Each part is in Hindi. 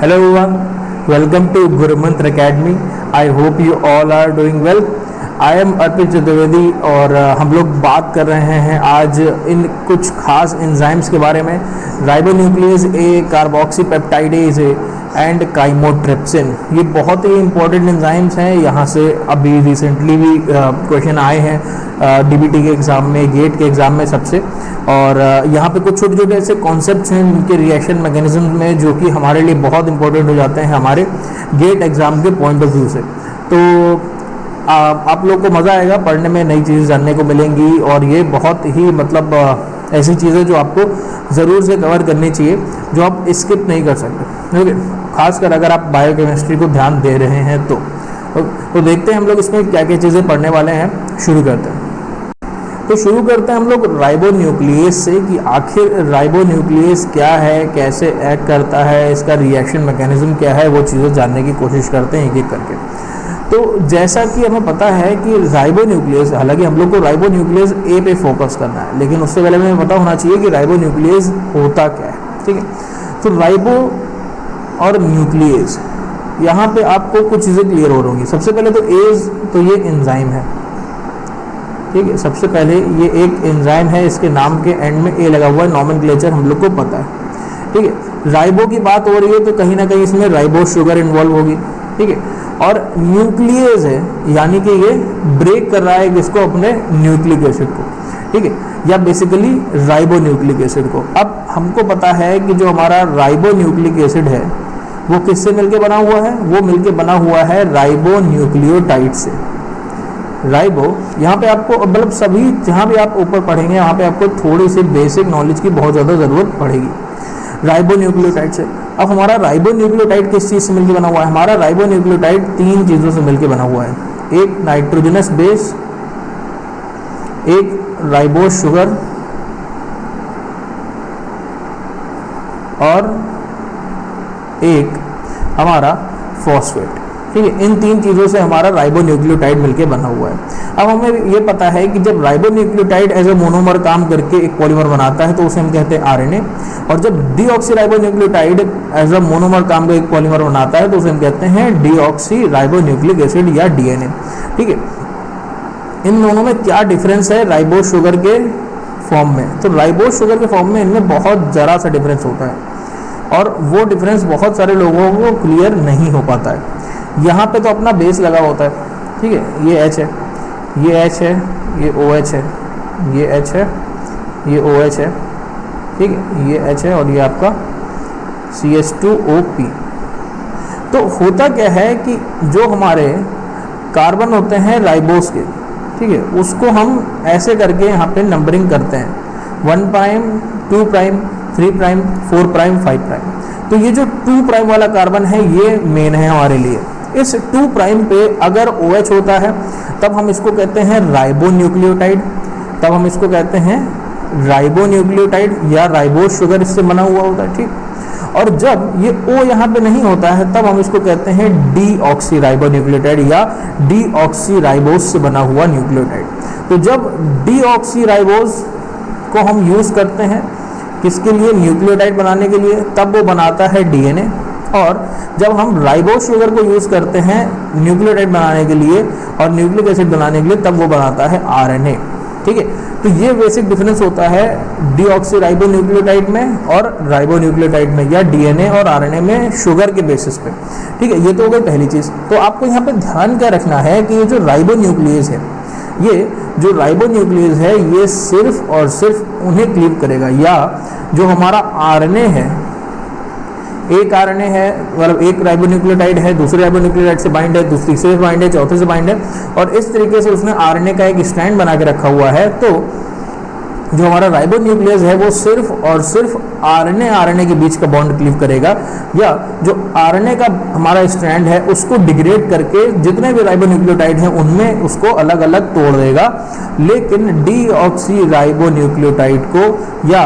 Hello everyone, welcome to Guru Mantra Academy. I hope you all are doing well. I am अर्पित चतुर्वेदी और हम लोग बात कर रहे हैं आज इन कुछ खास एंजाइम्स के बारे में। Ribonuclease A, carboxypeptidase A and chymotrypsin, ये बहुत ही इंपॉर्टेंट एंजाइम्स हैं। यहाँ से अभी रिसेंटली भी क्वेश्चन आए हैं डीबीटी के एग्ज़ाम में, गेट के एग्ज़ाम में सबसे। और यहाँ पे कुछ छोटे छोटे ऐसे कॉन्सेप्ट्स हैं उनके रिएक्शन मैकेनिज्म में जो कि हमारे लिए बहुत इंपॉर्टेंट हो जाते हैं हमारे गेट एग्ज़ाम के पॉइंट ऑफ व्यू से। तो आप लोग को मज़ा आएगा पढ़ने में, नई चीज़ जानने को मिलेंगी और ये बहुत ही मतलब ऐसी चीज़ें जो आपको ज़रूर से कवर करनी चाहिए, जो आप स्किप नहीं कर सकते। ओके, खासकर अगर आप बायोकेमिस्ट्री को ध्यान दे रहे हैं तो देखते हैं हम लोग इसमें क्या क्या चीज़ें पढ़ने वाले हैं। शुरू करते हैं। तो शुरू करते हैं हम लोग राइबोन्यूक्लियस से कि आखिर राइबोन्यूक्लियस क्या है, कैसे एक्ट करता है, इसका रिएक्शन मैकेनिज्म क्या है, वो चीज़ें जानने की कोशिश करते हैं एक एक करके। तो जैसा कि हमें पता है कि राइबोन्यूक्लियस, हालांकि हम लोग को राइबोन्यूक्लियस ए पे फोकस करना है, लेकिन उससे पहले हमें पता होना चाहिए कि राइबोन्यूक्लियस होता क्या है। ठीक है, तो राइबो और न्यूक्लियस, यहाँ पे आपको कुछ चीज़ें क्लियर हो रही होंगी। सबसे पहले तो एज, तो ये एंजाइम है। ठीक है, सबसे पहले ये एक एंजाइम है, इसके नाम के एंड में ए लगा हुआ है, नॉमेनक्लेचर हम लोग को पता है। ठीक है, राइबो की बात हो रही है तो कहीं ना कहीं इसमें राइबो शुगर इन्वॉल्व होगी। ठीक है, और न्यूक्लियस है यानी कि ये ब्रेक कर रहा है किसको, अपने न्यूक्लिक एसिड को। ठीक है, या बेसिकली राइबोन्यूक्लिक एसिड को। अब हमको पता है कि जो हमारा राइबोन्यूक्लिक एसिड है वो किससे मिलके बना हुआ है, वो मिलके बना हुआ है राइबोन्यूक्लियोटाइड से। राइबो, यहाँ पे आपको मतलब सभी जहाँ भी आप ऊपर पढ़ेंगे यहाँ पे आपको थोड़ी सी बेसिक नॉलेज की बहुत ज़्यादा ज़रूरत पड़ेगी। राइबोन्यूक्लियोटाइड से, अब हमारा राइबोन्यूक्लियोटाइड किस चीज़ से मिलकर बना हुआ है? हमारा राइबोन्यूक्लियोटाइड तीन चीज़ों से मिलकर बना हुआ है। एक नाइट्रोजनस बेस, एक राइबोस शुगर और एक हमारा फॉस्फेट। ठीक है, इन तीन चीज़ों से हमारा राइबोन्यूक्लियोटाइड मिलके बना हुआ है। अब हमें ये पता है कि जब राइबोन्यूक्लियोटाइड एज ए मोनोमर काम करके एक पॉलीमर बनाता है तो उसे हम कहते हैं आरएनए, और जब डीऑक्सीराइबोन्यूक्लियोटाइड एज ए मोनोमर काम का एक पॉलीमर बनाता है तो उसे हम कहते हैं डीऑक्सीराइबोन्यूक्लिक एसिड या डीएनए। ठीक है, इन दोनों में क्या डिफरेंस है राइबोस शुगर के फॉर्म में? तो राइबोस शुगर के फॉर्म में इनमें बहुत ज़रा सा डिफरेंस होता है और वो डिफरेंस बहुत सारे लोगों को क्लियर नहीं हो पाता है। यहाँ पे तो अपना बेस लगा होता है। ठीक है, ये H है, ये H है, ये OH है, ये H है, ये OH है। ठीक है, ये H है और ये आपका CH2OP। तो होता क्या है कि जो हमारे कार्बन होते हैं राइबोस के, ठीक है, उसको हम ऐसे करके यहाँ पे नंबरिंग करते हैं 1 prime, 2 prime, 3 prime, 4 prime, 5 prime. तो ये जो 2 प्राइम वाला कार्बन है ये मेन है हमारे लिए। इस 2 प्राइम पे अगर OH होता है तब हम इसको कहते हैं राइबोन्यूक्लियोटाइड, तब हम इसको कहते हैं राइबोन्यूक्लियोटाइड या राइबोस शुगर इससे बना हुआ होता है। ठीक, और जब ये O यहाँ पे नहीं होता है तब हम इसको कहते हैं डीऑक्सीराइबोन्यूक्लियोटाइड या डीऑक्सीराइबोस से बना हुआ न्यूक्लियोटाइड। तो जब डीऑक्सीराइबोस को हम यूज़ करते हैं किसके लिए, न्यूक्लियोटाइड बनाने के लिए, तब वो बनाता है डीएनए। और जब हम राइबोस शुगर को यूज़ करते हैं न्यूक्लियोटाइड बनाने के लिए और न्यूक्लिक एसिड बनाने के लिए, तब वो बनाता है आरएनए। ठीक है, तो ये बेसिक डिफरेंस होता है डीऑक्सीराइबोन्यूक्लियोटाइड में और राइबोन्यूक्लियोटाइड में या डीएनए और आरएनए में शुगर के बेसिस पे। ठीक है, ये तो हो गई पहली चीज़। तो आपको यहाँ पे ध्यान क्या रखना है कि ये जो राइबोन्यूक्लियस है, ये जो राइबोन्यूक्लियस है ये सिर्फ और सिर्फ उन्हें क्लीव करेगा, या जो हमारा आरएनए है, एक आरएनए है मतलब एक राइबोन्यूक्लियोटाइड है, दूसरे राइबोन्यूक्लियोटाइड से बाइंड है, दूसरी से बाइंड है, चौथे से बाइंड है, और इस तरीके से उसने आरएनए का एक स्ट्रैंड बना के रखा हुआ है। तो जो हमारा राइबोन्यूक्लियस है वो सिर्फ और सिर्फ आरएनए के बीच का बॉन्ड क्लीव करेगा, या जो आरएनए का हमारा स्ट्रैंड है उसको डिग्रेड करके जितने भी राइबोन्यूक्लियोटाइड हैं उनमें उसको अलग अलग तोड़ देगा। लेकिन डीऑक्सीराइबोन्यूक्लियोटाइड को या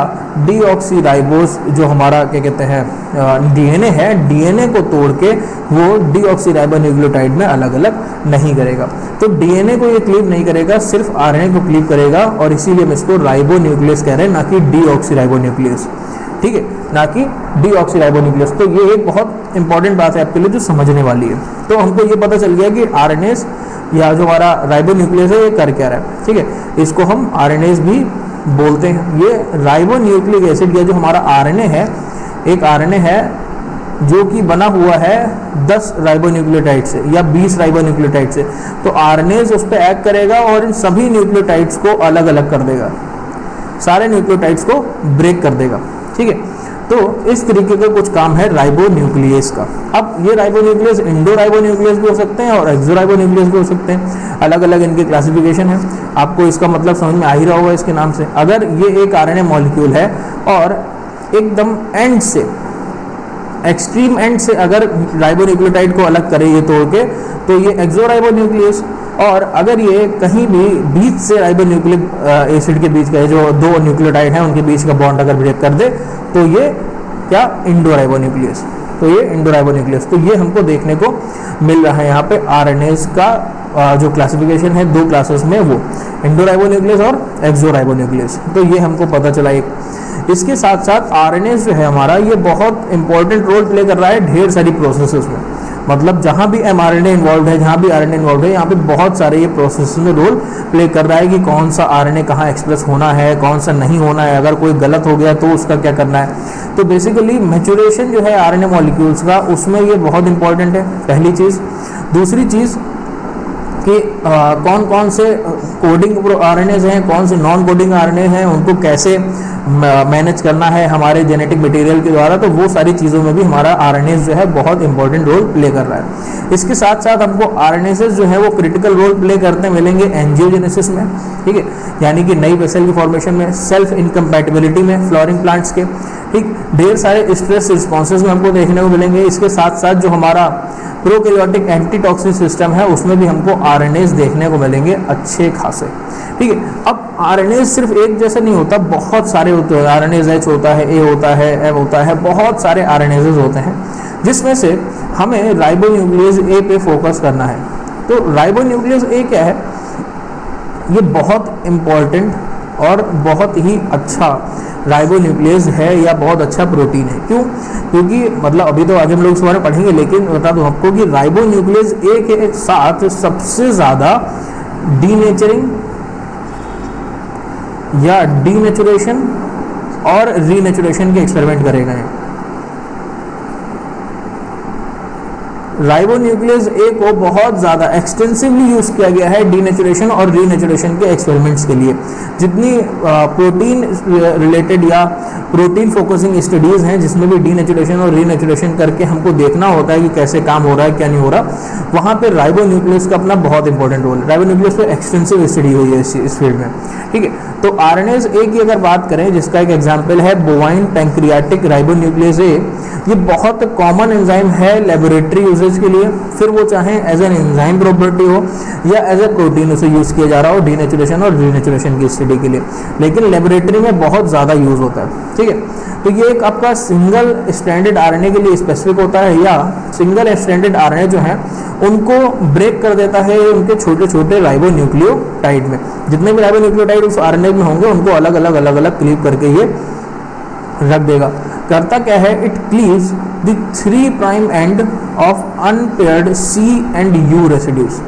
डीऑक्सीराइबोस जो हमारा क्या कहते हैं डीएनए है, डीएनए को तोड़ के वो डीऑक्सीराइबोन्यूक्लियोटाइड में अलग अलग नहीं करेगा। तो डीएनए को ये क्लीव नहीं करेगा, सिर्फ आरएनए को क्लीव करेगा, और इसीलिए हम इसको राइबोन्यूक्लियस कह रहे हैं, ना कि डीऑक्सीराइबोन्यूक्लियस। ठीक है, ना कि डीऑक्सीराइबोन्यूक्लियस। तो ये एक बहुत इंपॉर्टेंट बात है आपके लिए जो समझने वाली है। तो हमको ये पता चल गया कि आरएनएस या जो हमारा राइबोन्यूक्लियस है ये कर क्या रहा है, ठीक है, इसको हम आरएनएस भी बोलते हैं। ये राइबोन्यूक्लिक एसिड या जो हमारा आरएनए है, एक आरएनए है जो कि बना हुआ है 10 राइबोन्यूक्लियोटाइड से या 20 राइबोन्यूक्लियोटाइड से। तो आरएनएस उस पर एक्ट करेगा और इन सभी न्यूक्लियोटाइड्स को अलग अलग कर देगा, सारे न्यूक्लियोटाइड्स को ब्रेक कर देगा, ठीक है। तो इस तरीके का कुछ काम है राइबोन्यूक्लियस का। अब ये राइबोन्यूक्लियस इंडो राइबोन्यूक्लियस भी हो सकते हैं और एक्सो राइबोन्यूक्लियस भी हो सकते हैं, अलग अलग इनके क्लासिफिकेशन है। आपको इसका मतलब समझ में आ ही रहा होगा इसके नाम से। अगर ये एक आरएनए मॉलिक्यूल है और एकदम एंड से, एक्सट्रीम एंड से अगर राइबोन्यूक्लियोटाइड को अलग करे ये तोड़ के, तो ये एक्सो राइबोन्यूक्लियस। और अगर ये कहीं भी बीच से राइबोन्यूक्लिक एसिड के बीच का जो दो न्यूक्लियोटाइड हैं उनके बीच का बॉन्ड अगर ब्रेक कर दे तो ये क्या, इंडो राइबोन्यूक्लियस। तो ये इंडो राइबोन्यूक्लियस। तो ये हमको देखने को मिल रहा है यहाँ पे आरएनएस का जो क्लासिफिकेशन है, दो क्लासेस में, वो इंडो राइबोन्यूक्लियस और एक्सो राइबोन्यूक्लियस। तो ये हमको पता चला एक। इसके साथ साथ आरएनएस जो है हमारा, ये बहुत इंपॉर्टेंट रोल प्ले कर रहा है ढेर सारी प्रोसेसेस में। मतलब जहाँ भी एमआरएनए इन्वॉल्व है, जहाँ भी आरएनए इन्वॉल्व है, यहाँ पे बहुत सारे ये प्रोसेस में रोल प्ले कर रहा है कि कौन सा आरएनए कहाँ एक्सप्रेस होना है, कौन सा नहीं होना है, अगर कोई गलत हो गया तो उसका क्या करना है। तो बेसिकली मैच्योरेशन जो है आरएनए मॉलिक्यूल्स का, उसमें ये बहुत इंपॉर्टेंट है, पहली चीज़। दूसरी चीज़ कि कौन कौन से कोडिंग आरएनएस हैं, कौन से नॉन कोडिंग आरएनए हैं, उनको कैसे मैनेज करना है हमारे जेनेटिक मटेरियल के द्वारा। तो वो सारी चीज़ों में भी हमारा आरएनएस जो है बहुत इंपॉर्टेंट रोल प्ले कर रहा है। इसके साथ साथ हमको आरएनएस जो है वो क्रिटिकल रोल प्ले करते मिलेंगे एंजियोजेनेसिस में, ठीक है, यानी कि नई वेसल की फॉर्मेशन में, सेल्फ इनकम्पैटिबिलिटी में फ्लोरिंग प्लांट्स के, ठीक, ढेर सारे स्ट्रेस रिस्पॉन्सेज में हमको देखने को मिलेंगे। इसके साथ साथ जो हमारा प्रोकैरियोटिक एंटीटॉक्सिक सिस्टम है उसमें भी हमको आरएनएस देखने को मिलेंगे अच्छे खासे, ठीक है। अब आरएनएस सिर्फ एक जैसा नहीं होता, बहुत सारे होते हैं। आरएनएस एच होता है, ए होता है, एम होता है, बहुत सारे आरएनएस होते हैं, जिसमें से हमें राइबोन्यूक्लियस ए पे फोकस करना है। तो राइबोन्यूक्लियस ए क्या है, ये बहुत इम्पॉर्टेंट और बहुत ही अच्छा राइबोन्यूक्लियस है या बहुत अच्छा प्रोटीन है। क्यों? क्योंकि मतलब अभी तो आगे हम लोग इस बारे में पढ़ेंगे, लेकिन बता दूं आपको कि राइबोन्यूक्लियस ए के साथ सबसे ज़्यादा डीनेचरिंग या डीनेचुरेशन और रीनेचुरेशन के एक्सपेरिमेंट करे गए हैं। राइबोन्यूक्लियस ए को बहुत ज़्यादा एक्सटेंसिवली यूज़ किया गया है डीनेचुरेशन और रीनेचुरेशन के एक्सपेरिमेंट्स के लिए। जितनी प्रोटीन रिलेटेड या प्रोटीन फोकसिंग स्टडीज़ हैं जिसमें भी डीनेचुरेशन और रीनेचुरेशन करके हमको देखना होता है कि कैसे काम हो रहा है क्या नहीं हो रहा, वहाँ पे राइबोन्यूक्लियस का अपना बहुत इंपॉर्टेंट रोल है। राइबोन्यूक्लियस पे एक्सटेंसिव स्टडी हुई है इस फील्ड में, ठीक है। तो आरएनएस ए की अगर बात करें, जिसका एक एग्जाम्पल है बोवाइन पैंक्रियाटिक राइबोन्यूक्लियस ए, ये बहुत कॉमन एंजाइम है लेबोरेटरी यूजेज के लिए, फिर वो चाहे एज एन एंजाइम प्रॉपर्टी हो या एज ए प्रोटीन उसे यूज़ किया जा रहा हो डीनेचुरेशन और रीनेचुरेशन की स्टडी के लिए, लेकिन लेबोरेटरी में बहुत ज़्यादा यूज़ होता है, ठीक है। तो ये एक आपका सिंगल स्ट्रैंडेड आरएनए के लिए स्पेसिफिक होता है, या सिंगल स्ट्रैंडेड आरएनए जो है उनको ब्रेक कर देता है उनके छोटे छोटे राइबोन्यूक्लियोटाइड में। जितने भी राइबोन्यूक्लियोटाइड उस आरएनए में होंगे उनको अलग अलग क्लीव करके ये रख देगा। करता क्या है, it cleaves the 3 prime end of unpaired C and U residues,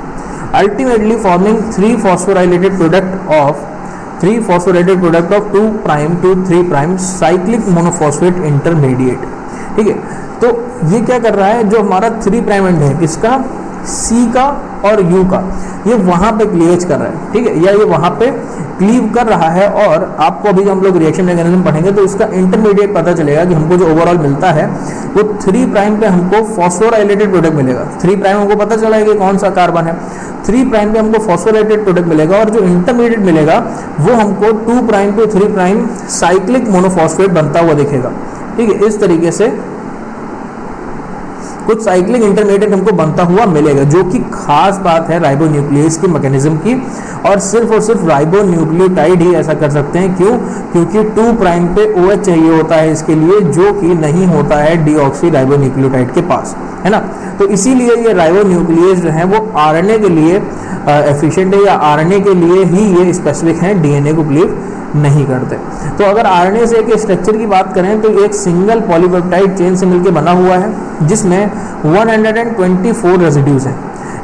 ultimately forming 3 phosphorylated product of 2' to 3' cyclic monophosphate intermediate, ठीक है। तो ये क्या कर रहा है, जो हमारा 3 प्राइम एंड है किसका, C का और U का, ये वहाँ पे क्लीवेज कर रहा है, ठीक है, या ये वहाँ पे क्लीव कर रहा है। और आपको अभी जब हम लोग रिएक्शन मैकेनिज्म पढ़ेंगे तो इसका इंटरमीडिएट पता चलेगा कि हमको जो ओवरऑल मिलता है वो 3 प्राइम पे हमको फॉस्फोराइलेटेड प्रोडक्ट मिलेगा। 3 प्राइम हमको पता चला है कि कौन सा कार्बन है, 3 प्राइम पे हमको फॉस्फोराइलेटेड प्रोडक्ट मिलेगा, और जो इंटरमीडिएट मिलेगा वो हमको 2 prime to 3 prime cyclic monophosphate बनता हुआ दिखेगा, ठीक है। इस तरीके से कुछ साइक्लिक इंटरमीडिएट हमको बनता हुआ मिलेगा, जो कि खास बात है राइबोन्यूक्लियस की मैकेनिज्म की। और सिर्फ राइबोन्यूक्लियोटाइड ही ऐसा कर सकते हैं। क्यों? क्योंकि 2 प्राइम पे OH चाहिए होता है इसके लिए, जो कि नहीं होता है डीऑक्सी राइबोन्यूक्लियोटाइड के पास, है ना। तो इसीलिए ये राइबोन्यूक्लियस जो है वो आरएनए के लिए एफिशिएंट है, या आरएनए के लिए ही ये स्पेसिफिक है, डीएनए को क्लीव नहीं करते। तो अगर आरएनए से एक स्ट्रक्चर की बात करें तो एक सिंगल पॉलीपेप्टाइड चेन से मिलकर बना हुआ है जिसमें 124 रेजिड्यूज हैं।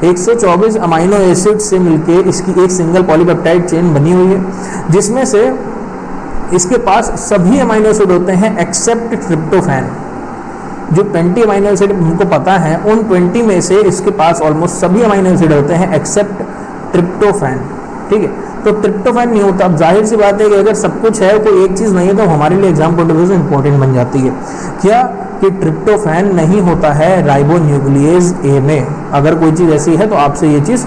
124 अमाइनो एसिड से मिलकर इसकी एक सिंगल पॉलीपेप्टाइड चेन बनी हुई है, जिसमें से इसके पास सभी अमाइनो एसिड होते हैं एक्सेप्ट ट्रिप्टोफैन। जो 20 अमाइनो एसिड हमको पता है, उन 20 में से इसके पास ऑलमोस्ट सभी अमाइनो एसिड होते हैं एक्सेप्ट ट्रिप्टोफैन। ठीक है, तो ट्रिप्टोफैन नहीं होता। अब जाहिर सी बात है कि अगर सब कुछ है तो एक चीज़ नहीं है, तो हमारे लिए एग्जाम पॉइंट ऑफ व्यू से इंपॉर्टेंट बन जाती है क्या कि ट्रिप्टोफैन नहीं होता है राइबोन्यूक्लियेज ए में। अगर कोई चीज़ ऐसी है तो आपसे ये चीज़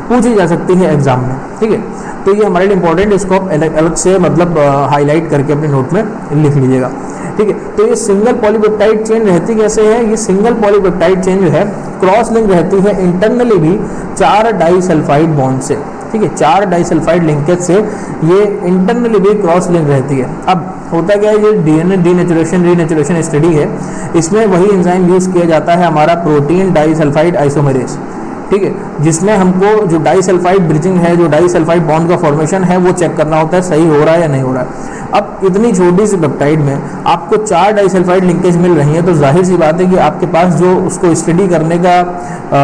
पूछी जा सकती है एग्जाम में। ठीक है, तो ये हमारे लिए इंपॉर्टेंट, इसको आप अलग से मतलब हाईलाइट करके अपने नोट में लिख लीजिएगा। ठीक है, तो ये सिंगल पॉलीपेप्टाइड चेन रहती कैसे है? ये सिंगल पॉलीपेप्टाइड चेन जो है क्रॉस लिंक रहती है इंटरनली भी 4 डाइसल्फाइड बॉन्ड से। ठीक है, 4 डाइसल्फाइड लिंकेज से ये इंटरनली भी क्रॉस लिंक रहती है। अब होता क्या है, ये डीएनए रीनेचुरेशन स्टडी है, इसमें वही एंजाइम यूज़ किया जाता है हमारा प्रोटीन डाइसल्फाइड आइसोमेरेज। ठीक है, जिसमें हमको जो डाइसल्फाइड ब्रिजिंग है, जो डाइसल्फाइड बॉन्ड का फॉर्मेशन है, वो चेक करना होता है सही हो रहा है या नहीं हो रहा है। अब इतनी छोटी सी पेप्टाइड में आपको 4 डाइसल्फाइड लिंकेज मिल रही है, तो जाहिर सी बात है कि आपके पास जो उसको स्टडी करने का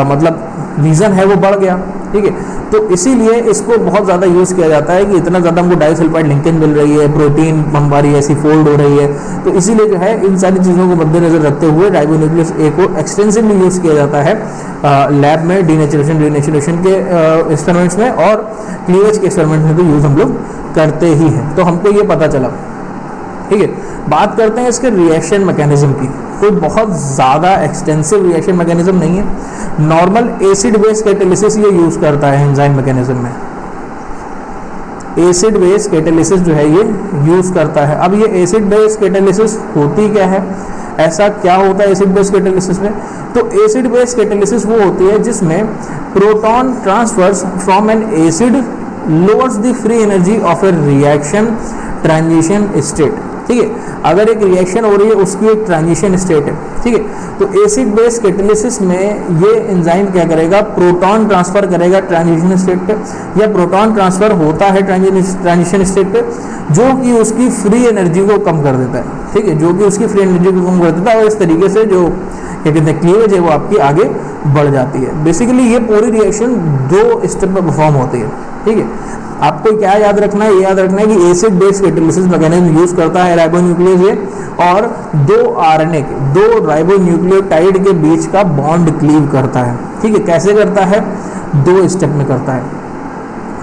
मतलब रीज़न है वो बढ़ गया। ठीक है, तो इसीलिए इसको बहुत ज़्यादा यूज़ किया जाता है कि इतना ज़्यादा हमको डाइसल्फाइड लिंकेज मिल रही है, प्रोटीन हमारी ऐसी फोल्ड हो रही है, तो इसीलिए जो है इन सारी चीज़ों को मद्देनजर रखते हुए राइबोन्यूक्लियस ए को एक्सटेंसिवली यूज़ किया जाता है लैब में रीनेचुरेशन के एक्सपेरिमेंट्स में, और क्लीवेज के एक्सपेरिमेंट में तो यूज़ हम लोग करते ही हैं। तो हमको ये पता चला। ठीक है, बात करते हैं इसके रिएक्शन मैकेनिज्म की। कोई बहुत ज़्यादा एक्सटेंसिव रिएक्शन मैकेनिज्म नहीं है, नॉर्मल एसिड बेस कैटालिसिस ये यूज़ करता है एंजाइम मैकेनिज्म में। एसिड बेस कैटालिसिस जो है ये यूज़ करता है। अब ये एसिड बेस कैटालिसिस होती क्या है, ऐसा क्या होता है एसिड बेस कैटालिसिस में? तो एसिड बेस कैटालिसिस वो होती है जिसमें proton transfers from an acid lowers the free energy of a reaction transition state. ठीक है, अगर एक रिएक्शन हो रही है उसकी एक ट्रांजिशन स्टेट है। ठीक है, तो एसिड बेस कैटालिसिस में ये एंजाइम क्या करेगा, प्रोटॉन ट्रांसफर करेगा ट्रांजिशन स्टेट पे, या प्रोटॉन ट्रांसफर होता है ट्रांजिशन स्टेट पे, जो कि उसकी फ्री एनर्जी को कम कर देता है। ठीक है, जो कि उसकी फ्री एनर्जी को कम कर देता है, और इस तरीके से जो क्या कहते हैं क्लीवेज है वो आपकी आगे बढ़ जाती है। बेसिकली ये पूरी रिएक्शन 2 स्टेप में परफॉर्म होती है। ठीक है, आपको क्या याद रखना है, ये याद रखना है कि acid base catalysis mechanism use करता है राइबोन्यूक्लियेज ए, और 2 आरएनए के 2 राइबोन्यूक्लियोटाइड के बीच का बॉन्ड क्लीव करता है। ठीक है, कैसे करता है? 2 स्टेप में करता है।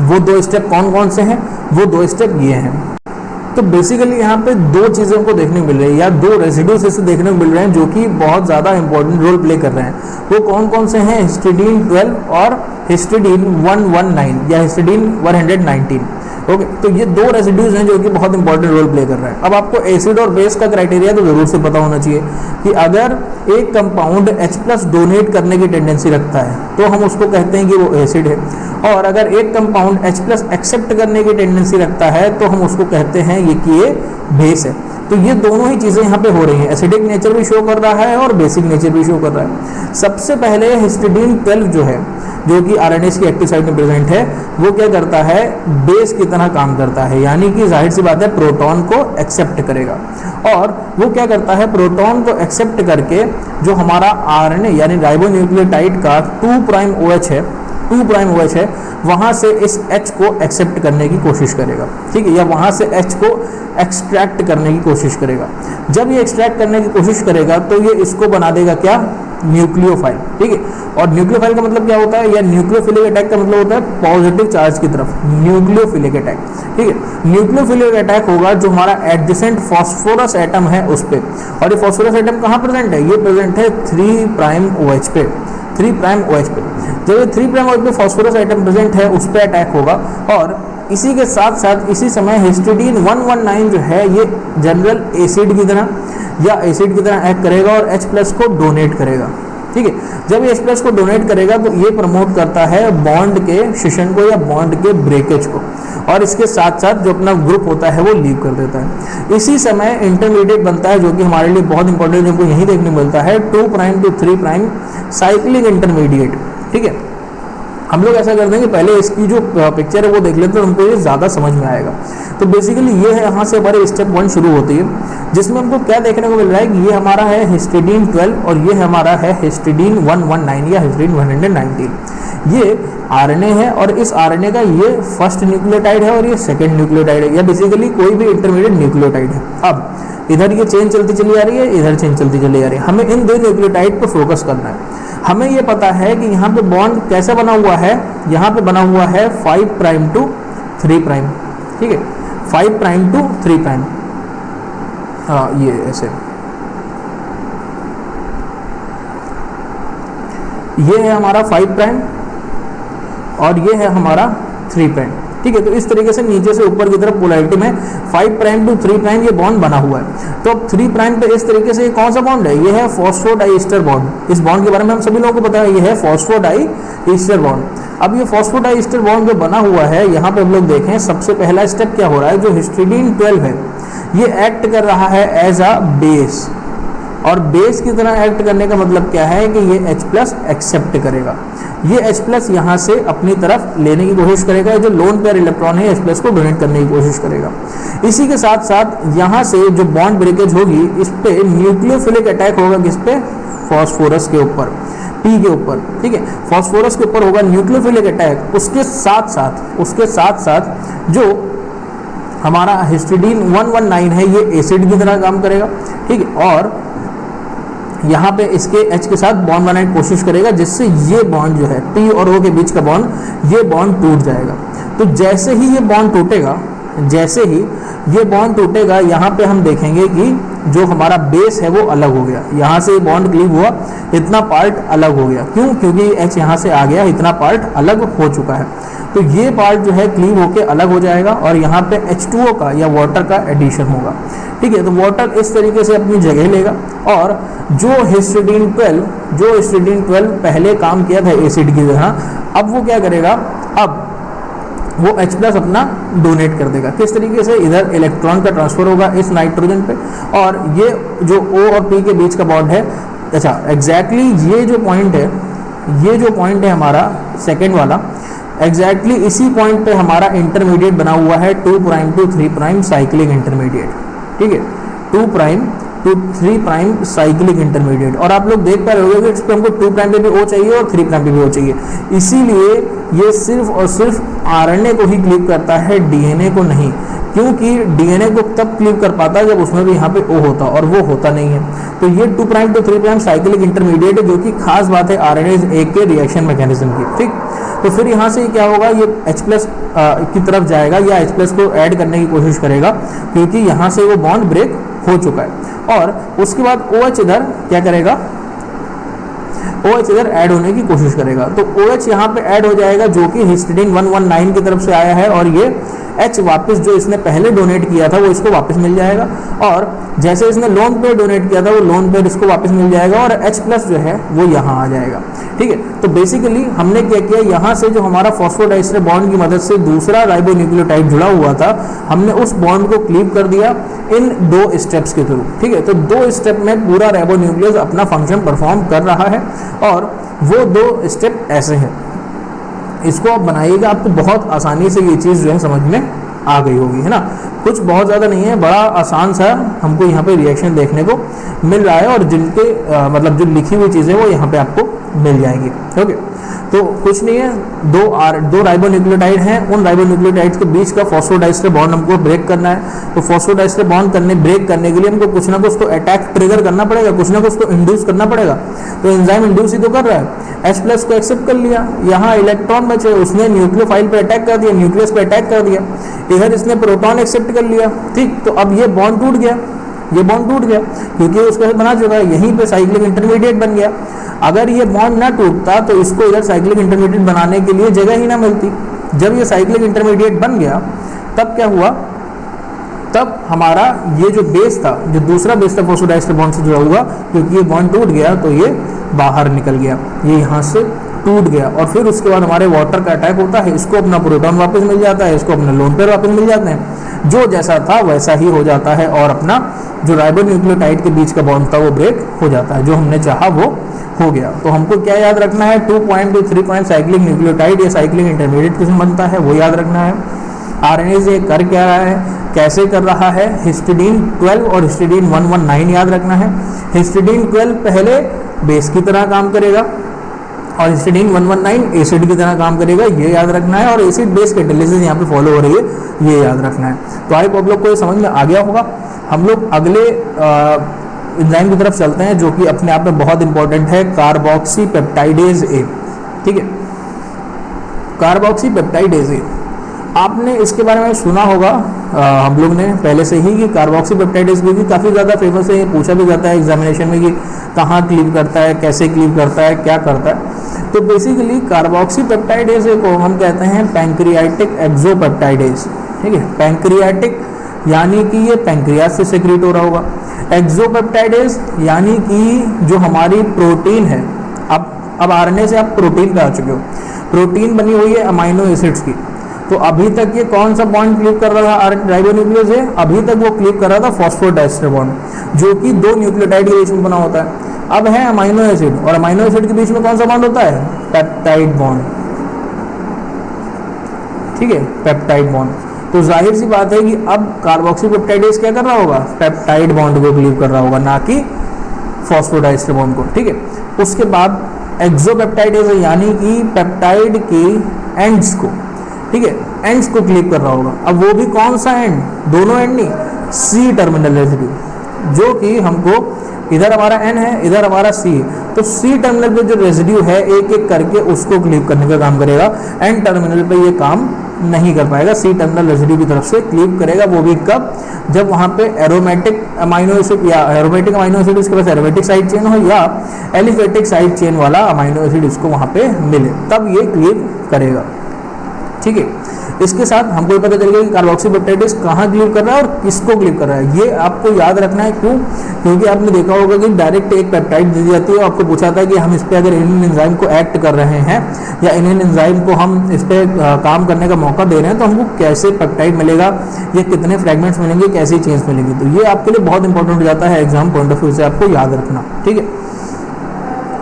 वो 2 स्टेप कौन कौन से हैं? वो 2 स्टेप ये हैं। तो बेसिकली यहाँ पे 2 चीज़ों को देखने को मिल रही है, या 2 रेसिड्यूज ऐसे देखने को मिल रहे हैं जो कि बहुत ज़्यादा इंपॉर्टेंट रोल प्ले कर रहे हैं। वो कौन कौन से हैं? हिस्टिडीन 12 और हिस्टिडीन 119 या हिस्टिडीन 119। ओके, तो ये 2 रेसिड्यूज हैं जो कि बहुत इंपॉर्टेंट रोल प्ले कर रहे हैं। अब आपको एसिड और बेस का क्राइटेरिया तो ज़रूर से पता होना चाहिए कि अगर एक कंपाउंड H+ डोनेट करने की टेंडेंसी रखता है तो हम उसको कहते हैं कि वो एसिड है, और अगर एक कंपाउंड H+ एक्सेप्ट करने की टेंडेंसी रखता है तो हम उसको कहते हैं कि ये बेस है। तो ये दोनों ही चीज़ें यहाँ पे हो रही हैं, एसिडिक नेचर भी शो कर रहा है और बेसिक नेचर भी शो कर रहा है। सबसे पहले हिस्टिडीन 12 जो है, जो कि आरएनएस की एक्टिव साइट में प्रेजेंट है, वो क्या करता है? बेस की तरह काम करता है, यानी कि जाहिर सी बात है प्रोटॉन को एक्सेप्ट करेगा। और वो क्या करता है? प्रोटॉन को एक्सेप्ट करके जो हमारा आरएनए यानी राइबोन्यूक्लियोटाइड का 2' OH है, वहाँ से इस H को एक्सेप्ट करने की कोशिश करेगा। ठीक है, या वहाँ से H को एक्सट्रैक्ट करने की कोशिश करेगा। जब ये एक्सट्रैक्ट करने की कोशिश करेगा तो ये इसको बना देगा क्या? न्यूक्लियोफाइल। ठीक है, और न्यूक्लियोफाइल का मतलब क्या होता है, या न्यूक्लियोफिलिक अटैक का मतलब होता है पॉजिटिव चार्ज की तरफ, न्यूक्लियोफिलिक अटैक। ठीक है, न्यूक्लियोफिलिक अटैक होगा जो हमारा एडजेसेंट फॉस्फोरस एटम है उस पर, और ये फॉस्फोरस एटम कहाँ प्रेजेंट है? ये प्रेजेंट है 3' OH पे, 3' OH पे। जब ये 3' OH पे फॉस्फोरस आइटम प्रेजेंट है उस पर अटैक होगा, और इसी के साथ साथ इसी समय हिस्टिडीन 119 जो है ये जनरल एसिड की तरह या एसिड की तरह एक्ट करेगा और H+ को डोनेट करेगा। ठीक है, जब ये H+ को डोनेट करेगा तो ये प्रमोट करता है बॉन्ड के शिशन को या बॉन्ड के ब्रेकेज को, और इसके साथ साथ जो अपना ग्रुप होता है वो लीव कर देता है। इसी समय इंटरमीडिएट बनता है जो कि हमारे लिए बहुत इंपॉर्टेंट हमको यहीं देखने को मिलता है, 2' to 3' साइक्लिक इंटरमीडिएट। ठीक है, हम लोग ऐसा करते हैं कि पहले इसकी जो पिक्चर है वो देख लेते हैं, हमको ये ज़्यादा समझ में आएगा। तो बेसिकली ये है, यहाँ से हमारे स्टेप 1 शुरू होती है, जिसमें हमको क्या देखने को मिल रहा है कि ये हमारा है हिस्टिडीन 12 और ये हमारा है हिस्टिडीन 119 या हिस्टिडीन 119। ये आरएनए है और इस आरएनए का ये फर्स्ट न्यूक्लियोटाइड है और ये सेकंड न्यूक्लियोटाइड है, या बेसिकली कोई भी इंटरमीडिएट न्यूक्लियोटाइड है। अब इधर ये चेन चलती चली आ रही है, इधर चेन चलती चली आ रही है, हमें इन दो न्यूक्लियोटाइड पर फोकस करना है। हमें ये पता है कि यहाँ पे बॉन्ड कैसे बना हुआ है, यहाँ पे बना हुआ है 5 प्राइम टू 3 प्राइम, ठीक है, 5 प्राइम टू 3 प्राइम, हाँ ये ऐसे, ये है हमारा 5 प्राइम और ये है हमारा 3 प्राइम, ठीक है। तो इस तरीके से नीचे से ऊपर की तरफ पोलैरिटी में 5 प्राइम टू 3 प्राइम ये बॉन्ड बना हुआ है। तो अब 3 प्राइम पे इस तरीके से ये कौन सा बॉन्ड है, ये है फॉस्फोडाइस्टर बॉन्ड। इस बॉन्ड के बारे में हम सभी लोगों को पता है, ये है फॉस्फोडाइस्टर बॉन्ड। अब ये फॉस्फोडाइस्टर बॉन्ड जो बना हुआ है, यहाँ पे हम लोग देखें सबसे पहला स्टेप क्या हो रहा है, जो हिस्टिडीन 12 है ये एक्ट कर रहा है एज अ बेस, और बेस की तरह एक्ट करने का मतलब क्या है कि ये H+ एक्सेप्ट करेगा, ये H+ यहाँ से अपनी तरफ लेने की कोशिश करेगा, जो लोन पेयर इलेक्ट्रॉन है H+ को डोनेट करने की कोशिश करेगा। इसी के साथ साथ यहाँ से जो बॉन्ड ब्रेकेज होगी, इस पे न्यूक्लियोफिलिक अटैक होगा, किस पे, फॉस्फोरस के ऊपर, P के ऊपर, ठीक है, फॉस्फोरस के ऊपर होगा न्यूक्लियोफिलिक अटैक। उसके साथ साथ जो हमारा हिस्टिडीन 119 है ये एसिड की तरह काम करेगा, ठीक है, और यहाँ पे इसके H के साथ बॉन्ड बनाने की कोशिश करेगा, जिससे ये बॉन्ड जो है P और O के बीच का बॉन्ड, ये बॉन्ड टूट जाएगा। तो जैसे ही ये बॉन्ड टूटेगा, यहाँ पे हम देखेंगे कि जो हमारा बेस है वो अलग हो गया, यहाँ से बॉन्ड क्लीव हुआ, इतना पार्ट अलग हो गया, क्यों, क्योंकि H यहाँ से आ गया, इतना पार्ट अलग हो चुका है। तो ये पार्ट जो है क्लीव होके अलग हो जाएगा और यहाँ पे H2O का या वाटर का एडिशन होगा, ठीक है। तो वाटर इस तरीके से अपनी जगह लेगा, और जो हिस्टिडीन 12 पहले काम किया था एसिड की तरह, अब वो क्या करेगा, अब वो H+ अपना डोनेट कर देगा। किस तरीके से, इधर इलेक्ट्रॉन का ट्रांसफर होगा इस नाइट्रोजन पे, और ये जो O और P के बीच का बॉन्ड है, अच्छा एग्जैक्टली ये जो पॉइंट है हमारा सेकेंड वाला, एग्जैक्टली इसी पॉइंट पे हमारा इंटरमीडिएट बना हुआ है 2 prime to 3 prime cyclic intermediate, ठीक है, 2 prime to 3 prime cyclic intermediate. और आप लोग देख पा रहे होंगे कि इस पर हमको 2 प्राइम पे भी O चाहिए और 3 प्राइम पे भी O चाहिए, इसीलिए ये सिर्फ और सिर्फ आरएनए को ही क्लीव करता है, डीएनए को नहीं, क्योंकि डीएनए को तब क्लीव कर पाता है जब उसमें भी यहाँ पे O होता, और वो होता नहीं है। तो ये 2 prime to 3 prime cyclic intermediate है, जो कि खास बात है आरएनए के रिएक्शन मैकेनिज्म की, ठीक। तो फिर यहाँ से क्या होगा, ये H+ की तरफ जाएगा या H+ को ऐड करने की कोशिश करेगा, क्योंकि यहाँ से वो बॉन्ड ब्रेक हो चुका है। और उसके बाद OH इधर क्या करेगा, OH इधर ऐड होने की कोशिश करेगा। तो OH यहाँ पे ऐड हो जाएगा, जो कि हिस्टिडीन 119 की तरफ से आया है, और ये H वापस जो इसने पहले डोनेट किया था वो इसको वापस मिल जाएगा, और जैसे इसने लोन पेयर डोनेट किया था वो लोन पेयर इसको वापस मिल जाएगा, और H+ जो है वो यहाँ आ जाएगा, ठीक है। तो बेसिकली हमने क्या किया, यहाँ से जो हमारा फॉस्फोडाइस्टर बॉन्ड की मदद से दूसरा राइबोन्यूक्लियोटाइड जुड़ा हुआ था, हमने उस बॉन्ड को क्लीव कर दिया इन 2 स्टेप्स के थ्रू, ठीक है। तो 2 स्टेप में पूरा राइबोन्यूक्लियस अपना फंक्शन परफॉर्म कर रहा है, और वो 2 स्टेप ऐसे हैं। इसको आप बनाइएगा, आपको बहुत आसानी से ये चीज़ जो है समझ में आ गई होगी, है ना। कुछ बहुत ज़्यादा नहीं है, बड़ा आसान सा हमको यहाँ पे रिएक्शन देखने को मिल रहा है, और जिनके मतलब जो लिखी हुई चीज़ें वो यहाँ पे आपको मिल जाएंगी, ओके। तो कुछ नहीं है, 2 राइबोन्यूक्लियोटाइड हैं, उन राइबोन्यूक्लियोटाइड्स के बीच का फॉस्फोडाइस्टर बॉन्ड हमको ब्रेक करना है। तो फॉस्फोडाइस्टर बॉन्ड ब्रेक करने के लिए हमको कुछ ना कुछ तो अटैक ट्रिगर करना पड़ेगा, कुछ ना कुछ तो इंड्यूस करना पड़ेगा। तो एंजाइम इंड्यूस ही तो कर रहा है, H+ को एक्सेप्ट कर लिया, यहाँ इलेक्ट्रॉन बचे, उसने न्यूक्लियोफाइल पे अटैक कर दिया, न्यूक्लियस पे अटैक कर दिया, इधर इसने प्रोटॉन एक्सेप्ट कर लिया, ठीक। तो अब ये बॉन्ड टूट गया, क्योंकि उसके साथ बना चुका है, यहीं पे साइक्लिक इंटरमीडिएट बन गया। अगर ये बॉन्ड ना टूटता तो इसको इधर साइक्लिक इंटरमीडिएट बनाने के लिए जगह ही ना मिलती। जब ये साइक्लिक इंटरमीडिएट बन गया, तब क्या हुआ, तब हमारा ये जो बेस था, जो दूसरा बेस था फॉस्फोडाइस्टर बॉन्ड से जुड़ा हुआ, क्योंकि ये बॉन्ड टूट गया तो ये बाहर निकल गया, ये यहाँ से टूट गया, और फिर उसके बाद हमारे वाटर का अटैक होता है, इसको अपना प्रोटॉन वापस मिल जाता है, इसको अपने लोन पेयर वापस मिल जाते हैं, जो जैसा था वैसा ही हो जाता है, और अपना जो राइबोन्यूक्लियोटाइड के बीच का बॉन्ड था वो ब्रेक हो जाता है, जो हमने चाहा वो हो गया। तो हमको क्या याद रखना है, 2 point two 3 point cyclic nucleotide या साइक्लिक इंटरमीडिएट किसमें बनता है वो याद रखना है। आरएनए से कर क्या रहा है, कैसे कर रहा है, हिस्टिडीन 12 और हिस्टिडीन 119 याद रखना है। हिस्टिडीन 12 पहले बेस की तरह काम करेगा और हिस्टिडीन 119 एसिड की तरह काम करेगा, ये याद रखना है। और एसिड बेस कैटालिसिस यहाँ पे फॉलो हो रही है, ये याद रखना है। तो आई होप आप लोग को ये समझ में आ गया होगा। हम लोग अगले एंजाइम की तरफ चलते हैं जो कि अपने आप में बहुत इंपॉर्टेंट है, कार्बोक्सी पेप्टाइडेज ए। ठीक है, कार्बोक्सी पेप्टाइडेज ए, आपने इसके बारे में सुना होगा हम लोग ने पहले से ही कि कार्बोक्सी पेप्टाइडेज भी काफ़ी ज़्यादा फेमस है। ये पूछा भी जाता है एग्जामिनेशन में कि कहाँ क्लीव करता है, कैसे क्लीव करता है, क्या करता है। तो बेसिकली कार्बोक्सी पेप्टाइडेज को हम कहते हैं पैंक्रियाटिक एक्सोपेप्टाइडेज। ठीक है, पैंक्रियाटिक यानी कि ये पैंक्रियास से सेक्रेट हो रहा होगा। एक्सोपेप्टाइडेज यानी कि जो हमारी प्रोटीन है, अब आरएनए से आप प्रोटीन पे आ चुके हो, प्रोटीन बनी हुई है अमाइनो एसिड्स की। तो अभी तक ये कौन सा बॉन्ड क्लीव कर रहा था, राइबोन्यूक्लियोज है, अभी तक वो क्लीव कर रहा था फॉस्फोडाइस्टर बॉन्ड जो कि 2 न्यूक्लियोटाइड के बीच में बना होता है। अब है अमाइनो एसिड और अमाइनो एसिड के बीच में कौन सा बॉन्ड होता है, पेप्टाइड बॉन्ड। ठीक है, पेप्टाइड बॉन्ड। तो जाहिर सी बात है कि अब कार्बोक्सी पेप्टाइडेज क्या कर रहा होगा, पेप्टाइड बॉन्ड को क्लीव कर रहा होगा, ना कि फॉस्फोडाइस्टर बॉन्ड को। ठीक है, उसके बाद एक्सोपेप्टाइडेज यानी कि पेप्टाइड के एंड्स को, ठीक है, एंड्स को क्लीव कर रहा होगा। अब वो भी कौन सा एंड, दोनों एंड नहीं, सी टर्मिनल रेसिड्यू, जो कि हमको इधर हमारा एन है, इधर हमारा सी है। तो सी टर्मिनल पे जो रेसिड्यू है एक एक करके उसको क्लीव करने का काम करेगा, एन टर्मिनल पे ये काम नहीं कर पाएगा, सी टर्मिनल रेसिड्यू की तरफ से क्लीव करेगा। वो भी कब, जब वहाँ पे एरोमेटिक अमाइनो एसिड या एरोमेटिक अमाइनो एसिड इसके पास एरोमेटिक साइड चेन हो या एलिफेटिक साइड चेन वाला अमाइनो एसिड इसको वहाँ पे मिले, तब ये क्लीव करेगा। ठीक है, इसके साथ हमको पता चल गया कि कार्बोक्सी पेप्टाइडेज कहाँ क्लीव कर रहा है और किसको क्लीव कर रहा है। ये आपको याद रखना है, क्यों, क्योंकि आपने देखा होगा कि डायरेक्ट एक पेप्टाइड दी जाती है और आपको पूछा था कि हम इस पर अगर इन्हें एंजाइम को एक्ट कर रहे हैं या इन्हें एंजाइम को हम इस पर काम करने का मौका दे रहे हैं तो हमको कैसे पेप्टाइड मिलेगा या कितने फ्रेगमेंट्स मिलेंगे, कैसी चेंज मिलेंगी। तो ये आपके लिए बहुत इंपॉर्टेंट हो जाता है एग्जाम पॉइंट ऑफ व्यू से, आपको याद रखना। ठीक है,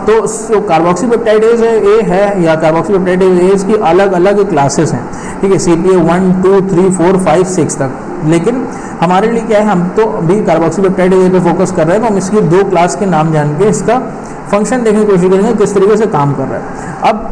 तो कार्बोक्सी पेप्टाइडेज ए है या कार्बोक्सी पेप्टाइडेज की अलग अलग क्लासेस हैं। ठीक है, CPA 1, 2, 3, 4, 5, 6 तक। लेकिन हमारे लिए क्या है, हम तो अभी कार्बोक्सी पेप्टाइडेज पे फोकस कर रहे हैं, तो हम इसकी 2 क्लास के नाम जान के इसका फंक्शन देखने की कोशिश करेंगे किस तरीके से काम कर रहा है। अब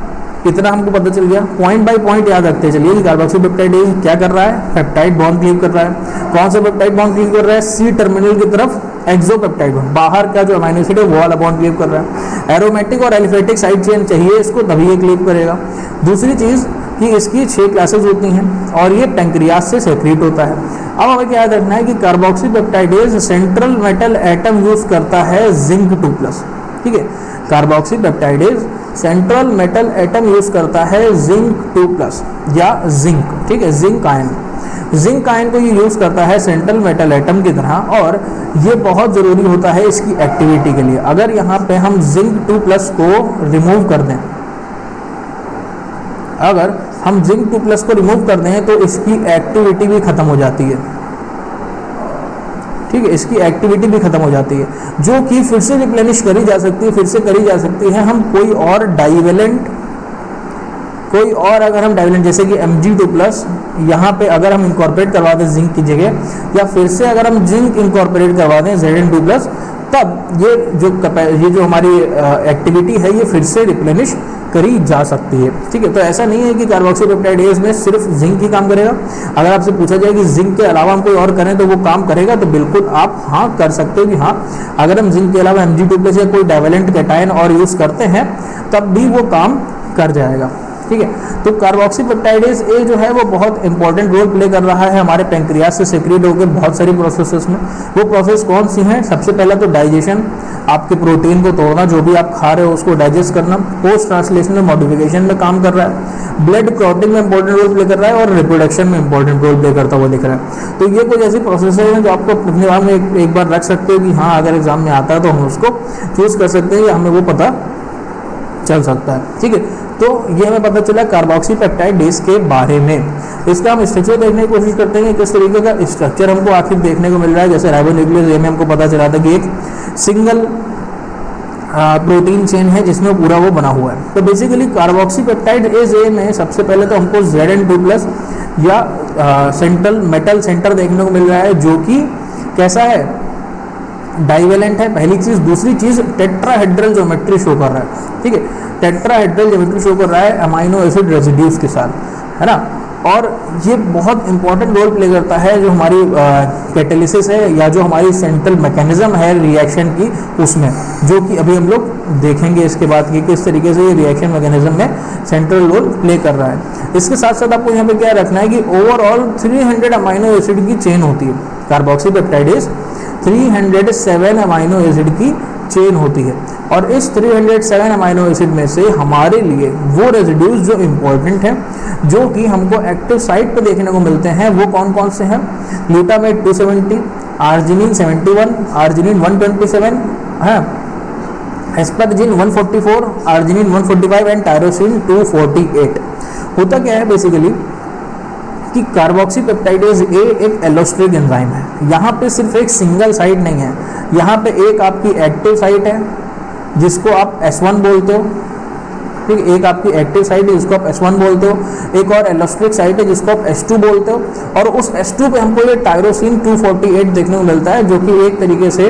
इतना हमको पता चल गया, पॉइंट बाय पॉइंट याद रखते चलिए कि कार्बोक्सी पेप्टाइडेज क्या कर रहा है, पेप्टाइड बॉन्ड क्लीव कर रहा है। कौन सा पेप्टाइड बॉन्ड क्लीव कर रहा है, सी टर्मिनल की तरफ एक्सोपेप्टाइड बॉन्ड, बाहर का जो अमाइनो एसिड है वो वाला बॉन्ड क्लीव कर रहा है। एरोमेटिक और एलिफेटिक साइड चेन चाहिए इसको, तभी ये क्लीव करेगा। दूसरी चीज़ कि इसकी 6 क्लासेस होती हैं और ये पैंक्रियास से सेक्रेट होता है। अब हमें क्या याद रखना है कि carboxy peptidase central metal atom use करता है जिंक 2+। ठीक है, carboxy peptidase central metal atom use करता है जिंक 2+ या जिंक। ठीक है, जिंक आयन, जिंक आयन को ये यूज करता है सेंट्रल मेटल एटम की तरह, और ये बहुत ज़रूरी होता है इसकी एक्टिविटी के लिए। अगर यहाँ पे हम जिंक 2+ को रिमूव कर दें, अगर हम जिंक 2+ को रिमूव कर दें तो इसकी एक्टिविटी भी खत्म हो जाती है। ठीक है, इसकी एक्टिविटी भी खत्म हो जाती है, जो कि फिर से रिप्लेनिश करी जा सकती है, फिर से करी जा सकती है। हम कोई और डाइवेलेंट, कोई और अगर हम डाइवेलेंट जैसे कि Mg2+ यहाँ पे अगर हम इंकॉर्पोरेट करवा दें जिंक की जगह, या फिर से अगर हम जिंक इंकॉर्पोरेट करवा दें Zn2+, तब ये जो हमारी एक्टिविटी है ये फिर से रिप्लेनिश करी जा सकती है। ठीक है, तो ऐसा नहीं है कि कार्बोक्सी पेप्टाइडेज में सिर्फ जिंक ही काम करेगा। अगर आपसे पूछा जाए कि जिंक के अलावा हम कोई और करें तो वो काम करेगा, तो बिल्कुल आप हाँ कर सकते हो कि हाँ, अगर हम जिंक के अलावा Mg2+ या कोई डाइवेलेंट कैटायन और यूज़ करते हैं तब भी वो काम कर जाएगा। ठीक है, तो कार्बोक्सी पेप्टाइडेज ए जो है वो बहुत इंपॉर्टेंट रोल प्ले कर रहा है हमारे पैंक्रियास से सेक्रेट होकर बहुत सारी प्रोसेसेस में। वो प्रोसेस कौन सी हैं, सबसे पहला तो डाइजेशन, आपके प्रोटीन को तोड़ना, जो भी आप खा रहे हो उसको डाइजेस्ट करना। पोस्ट ट्रांसलेशनल मॉडिफिकेशन में काम कर रहा है, ब्लड क्लॉटिंग में इंपॉर्टेंट रोल प्ले कर रहा है, और रिप्रोडक्शन में इंपॉर्टेंट रोल प्ले करता हुआ दिख रहा है। तो ये कुछ ऐसी प्रोसेस हैं जो आपको अपने दिमाग में एक बार रख सकते हो कि हाँ, अगर एग्जाम में आता है तो हम उसको चूज़ कर सकते हैं या हमें वो पता चल सकता है। ठीक है, तो ये हमें पता चला कार्बोक्सी पेप्टाइडेज के बारे में। इसका हम स्ट्रक्चर देखने की कोशिश करते हैं, किस तरीके का स्ट्रक्चर हमको आखिर देखने को मिल रहा है। जैसे राइबोन्यूक्लियोज ए में हमको पता चला था कि एक सिंगल प्रोटीन चेन है जिसमें पूरा वो बना हुआ है। तो basically carboxypeptidase A में सबसे पहले तो हमको Zn2+ या सेंट्रल मेटल सेंटर देखने को मिल रहा है, जो कि कैसा है, डाइवेलेंट है, पहली चीज़। दूसरी चीज़ टेट्राहेड्रल ज्योमेट्री शो कर रहा है, ठीक है, टेट्राहेड्रल ज्योमेट्री शो कर रहा है अमाइनो एसिड रेसिड्यूज के साथ, है ना। और ये बहुत इंपॉर्टेंट रोल प्ले करता है जो हमारी कैटालिसिस है या जो हमारी सेंट्रल मैकेनिज्म है रिएक्शन की, उसमें, जो कि अभी हम लोग देखेंगे इसके बाद कि किस तरीके से ये रिएक्शन मैकेनिज्म में सेंट्रल रोल प्ले कर रहा है। इसके साथ साथ आपको यहाँ पे क्या रखना है कि ओवरऑल 300 अमाइनो एसिड की चेन होती है। कार्बोक्सी पेप्टाइडेज 307 अमाइनो एसिड की चेन होती है, और इस 307 अमाइनो एसिड में से हमारे लिए वो रेजिड्यूज जो इम्पोर्टेंट हैं, जो कि हमको एक्टिव साइट पे देखने को मिलते हैं, वो कौन कौन से हैं? ग्लूटामेट 270, आर्जिनिन 71, आर्जिनिन 127 है, एस्परजिन 144, आर्जिनिन 145 एंड टायरोसिन 248। होता क्या है बेसिकली कि कार्बोक्सी पेप्टाइडेज ए एक एलोस्ट्रिक एंजाइम है। यहाँ पे सिर्फ एक सिंगल साइट नहीं है, यहाँ पे एक आपकी एक्टिव साइट है जिसको आप S1 बोलते हो, ठीक है, एक आपकी एक्टिव साइट है जिसको आप S1 बोलते हो, एक और एलोस्ट्रिक साइट है जिसको आप S2 बोलते हो, और उस S2 पे हमको ये टायरोसिन 248 देखने को मिलता है, जो कि एक तरीके से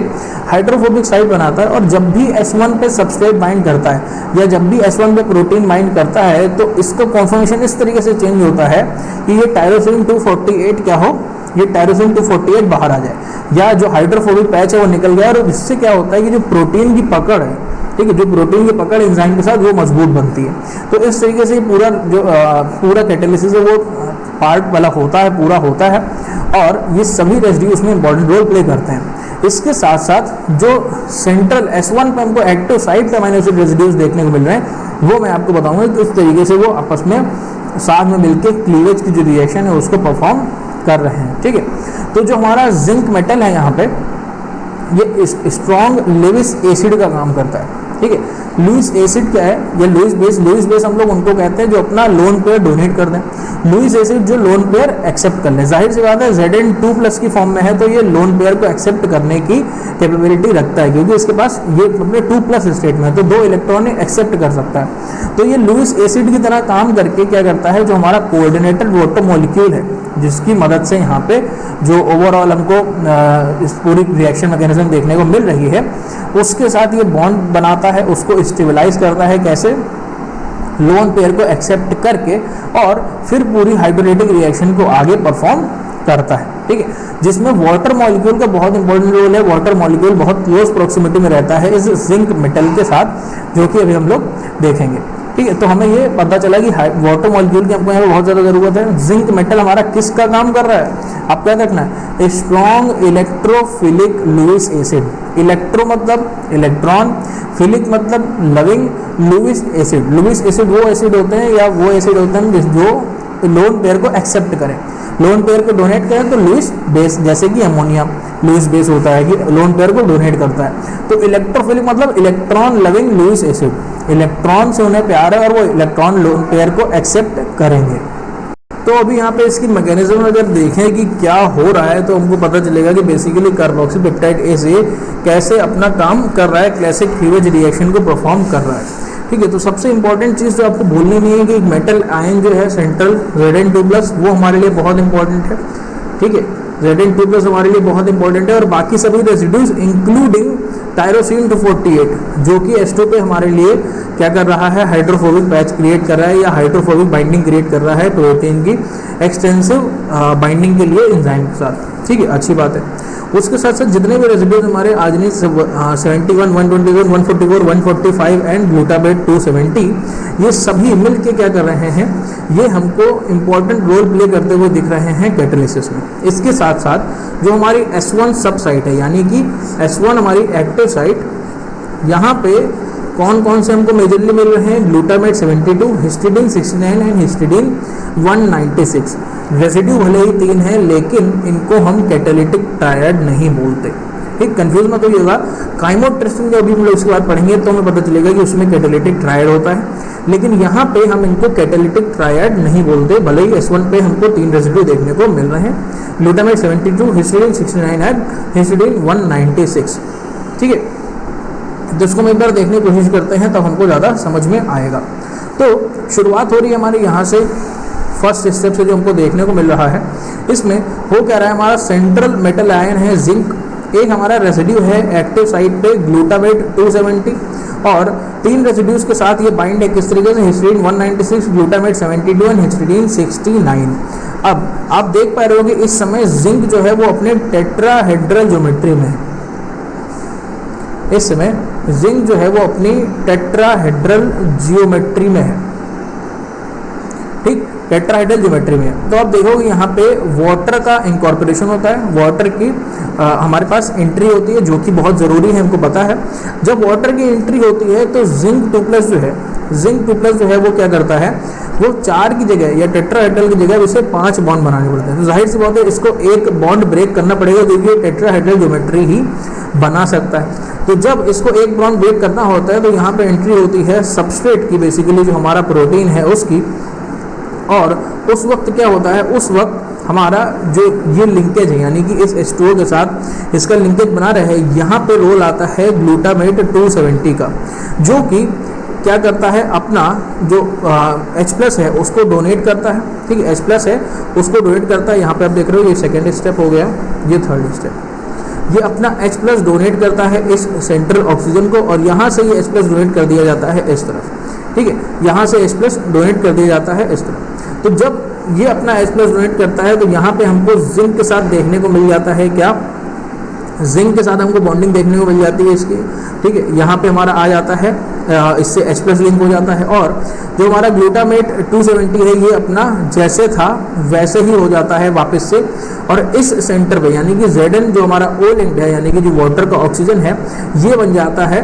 हाइड्रोफोबिक साइट बनाता है। और जब भी S1 पे सबस्ट्रेट बाइंड करता है या जब भी S1 पे प्रोटीन बाइंड करता है, तो इसका कॉन्फॉर्मेशन इस तरीके से चेंज होता है कि ये टायरोसिन 248 क्या हो, ये टायरोसिन 248 बाहर आ जाए, या जो हाइड्रोफोबिक पैच है वो निकल गया। और इससे क्या होता है कि जो प्रोटीन की पकड़ है, ठीक है, जो प्रोटीन की पकड़ एंजाइम के साथ वो मजबूत बनती है। तो इस तरीके से पूरा जो पूरा कैटालिसिस है वो पार्ट वाला होता है, पूरा होता है, और ये सभी रेसिड्यूज में इंपॉर्टेंट रोल प्ले करते हैं। इसके साथ साथ जो सेंट्रल S1 पे हमको एक्टिव साइट पे अमीनो एसिड रेसिड्यूज देखने को मिल रहे हैं, वो मैं आपको बताऊंगा कि इस तरीके से वो आपस में साथ में मिलकर क्लीवेज की जो रिएक्शन है उसको परफॉर्म कर रहे हैं, ठीक है। तो जो हमारा जिंक मेटल है यहाँ पे, ये स्ट्रॉन्ग लुईस एसिड का काम करता है, ठीक है। लुईस एसिड क्या है, या लुईस बेस हम लोग उनको कहते हैं जो अपना लोन पेयर डोनेट कर दें। लुईस एसिड जो लोन पेयर एक्सेप्ट कर ले, जाहिर सी बात है Zn2+ की फॉर्म में है तो ये लोन पेयर को एक्सेप्ट करने की कैपेबिलिटी रखता है, क्योंकि इसके पास ये अपने 2+ स्टेट में है तो 2 इलेक्ट्रॉन एक्सेप्ट कर सकता है। तो ये लुईस एसिड की तरह काम करके क्या करता है, जो हमारा कोऑर्डिनेटेड वॉटर मॉलिक्यूल है, जिसकी मदद से यहाँ पे जो ओवरऑल हमको इस पूरी रिएक्शन मैकेनिज्म देखने को मिल रही है, उसके साथ ये बॉन्ड बनाता है, उसको स्टेबलाइज करता है। कैसे? लोन पेयर को एक्सेप्ट करके, और फिर पूरी हाइड्रोलाइटिक रिएक्शन को आगे परफॉर्म करता है, ठीक है। जिसमें वाटर मॉलिक्यूल का बहुत इंपॉर्टेंट रोल है। वाटर मॉलिक्यूल बहुत क्लोज प्रोक्सिमिटी में रहता है इस जिंक मेटल के साथ, जो कि अभी हम लोग देखेंगे, ठीक है। तो हमें ये पता चला कि वाटर मॉलिक्यूल की हमको यहाँ पे बहुत ज़्यादा ज़रूरत है। जिंक मेटल हमारा किसका काम कर रहा है, आपको याद रखना है, strong electrophilic Lewis acid. Electro मतलब इलेक्ट्रॉन, फिलिक मतलब loving, Lewis acid. Lewis acid वो एसिड होते हैं या वो एसिड होते हैं जो लोन पेयर को एक्सेप्ट करें, लोन पेयर को डोनेट करें। तो लुईस बेस, जैसे कि अमोनिया लुईस बेस होता है कि लोन पेयर को डोनेट करता है। तो इलेक्ट्रोफिलिक मतलब electron loving Lewis acid, electron से उन्हें प्यार है और वो इलेक्ट्रॉन लोन पेयर को एक्सेप्ट करेंगे। तो अभी यहाँ पे इसकी मैकेनिज्म अगर देखें कि क्या हो रहा है, तो हमको पता चलेगा कि बेसिकली कार्बोक्सी पेप्टाइड ए से कैसे अपना काम कर रहा है, कैसे क्लीवेज रिएक्शन को परफॉर्म कर रहा है, ठीक है। तो सबसे इंपॉर्टेंट चीज़ जो आपको भूलनी नहीं है कि एक मेटल आयन जो है सेंट्रल Zn2+, वो हमारे लिए बहुत इंपॉर्टेंट है, ठीक है। Zn2+ हमारे लिए बहुत इंपॉर्टेंट है, और बाकी सभी रेसिड्यूज इंक्लूडिंग टायरोसिन 248 जो कि S2 पे हमारे लिए क्या कर रहा है, हाइड्रोफोबिक पैच क्रिएट कर रहा है या हाइड्रोफोबिक बाइंडिंग क्रिएट कर रहा है प्रोटीन की एक्सटेंसिव बाइंडिंग के लिए एंजाइम के साथ, ठीक है, अच्छी बात है। उसके साथ साथ जितने भी रेसिड्यूज हमारे आर्जिनिन 71, 121, 144, 145 एंड ग्लूटामेट 270, ये सभी मिल के क्या कर रहे हैं, ये हमको इम्पॉर्टेंट रोल प्ले करते हुए दिख रहे हैं कैटालिसिस में। इसके साथ साथ जो हमारी S1 सब साइट है, यानी कि S1 हमारी एक्टिव साइट, यहाँ पे कौन कौन से हमको मेजरली मिल रहे हैं, glutamate 72, histidine 69 and histidine 196। Residue भले ही 3 है, लेकिन इनको हम कैटालिटिक ट्रायड नहीं बोलते, ठीक, कंफ्यूज मत होइएगा। काइमोट्रिप्सिन जब भी हम लोग इसके बाद पढ़ेंगे तो हमें पता चलेगा कि उसमें कैटालिटिक ट्रायड होता है, लेकिन यहाँ पे हम इनको कैटालिटिक ट्रायड नहीं बोलते। भले ही S1 पे हमको 3 रेसिड्यू देखने को मिल रहे हैं, ग्लूटामेट 72, हिस्टिडीन 69 एंड हिस्टिडीन 196, ठीक है। तो इसको हम एक बार देखने की कोशिश करते हैं, तब हमको ज़्यादा समझ में आएगा। तो शुरुआत हो रही है हमारे यहाँ से, फर्स्ट स्टेप से जो हमको देखने को मिल रहा है। इसमें हो क्या रहा है, हमारा सेंट्रल मेटल आयन है जिंक, एक हमारा रेसिड्यू है एक्टिव साइट पे ग्लूटामेट 270, और 3 रेसिड्यूज के साथ ये बाइंड है किस तरीके से, हिस्टीडीन 196, ग्लूटामेट 72 एंड हिस्टीडीन 69। अब आप देख पा रहे हो कि इस समय जिंक जो है वो अपने टेट्राहेड्रल ज्योमेट्री में है। इस समय जिंक जो है वो अपनी टेट्राहेड्रल जियोमेट्री में है, ठीक, टेट्राहेड्रल ज्योमेट्री में है। तो आप देखोगे यहाँ पे वाटर का इनकॉर्पोरेशन होता है, वाटर की हमारे पास एंट्री होती है, जो कि बहुत ज़रूरी है, हमको पता है। जब वाटर की एंट्री होती है तो जिंक 2+ जो है, जिंक 2+ जो है वो क्या करता है, वो 4 की जगह या टेट्राहेड्रल की जगह उसे 5 बॉन्ड बनाने पड़ते हैं। तो जाहिर सी बात है इसको एक बॉन्ड ब्रेक करना पड़ेगा, क्योंकि टेट्राहेड्रल ज्योमेट्री ही बना सकता है। तो जब इसको एक बॉन्ड ब्रेक करना होता है तो यहाँ पे एंट्री होती है सबस्ट्रेट की, बेसिकली जो हमारा प्रोटीन है उसकी। और उस वक्त क्या होता है, उस वक्त हमारा जो ये लिंकेज है, यानी कि इस H2O के साथ इसका लिंकेज बना रहे, यहाँ पे रोल आता है ग्लूटामेट 270 का, जो कि क्या करता है, अपना जो H+ है उसको डोनेट करता है, ठीक है, H+ है उसको डोनेट करता है। यहाँ पे आप देख रहे हो ये सेकेंड स्टेप हो गया, ये थर्ड स्टेप, ये अपना H+ डोनेट करता है इस सेंट्रल ऑक्सीजन को, और यहाँ से ये H+ डोनेट कर दिया जाता है इस तरफ, ठीक है, यहाँ से H+ डोनेट कर दिया जाता है इस तरफ। तो जब ये अपना H+ डोनेट करता है तो यहाँ पे हमको जिंक के साथ देखने को मिल जाता है, क्या, जिंक के साथ हमको बॉन्डिंग देखने को मिल जाती है इसकी, ठीक है। यहाँ पे हमारा आ जाता है, इससे H+ लिंक हो जाता है, और जो हमारा ग्लूटामेट 270 है ये अपना जैसे था वैसे ही हो जाता है वापस से, और इस सेंटर पे यानी कि Zn जो हमारा O लिंक्ड है, यानी कि जो वाटर का ऑक्सीजन है, ये बन जाता है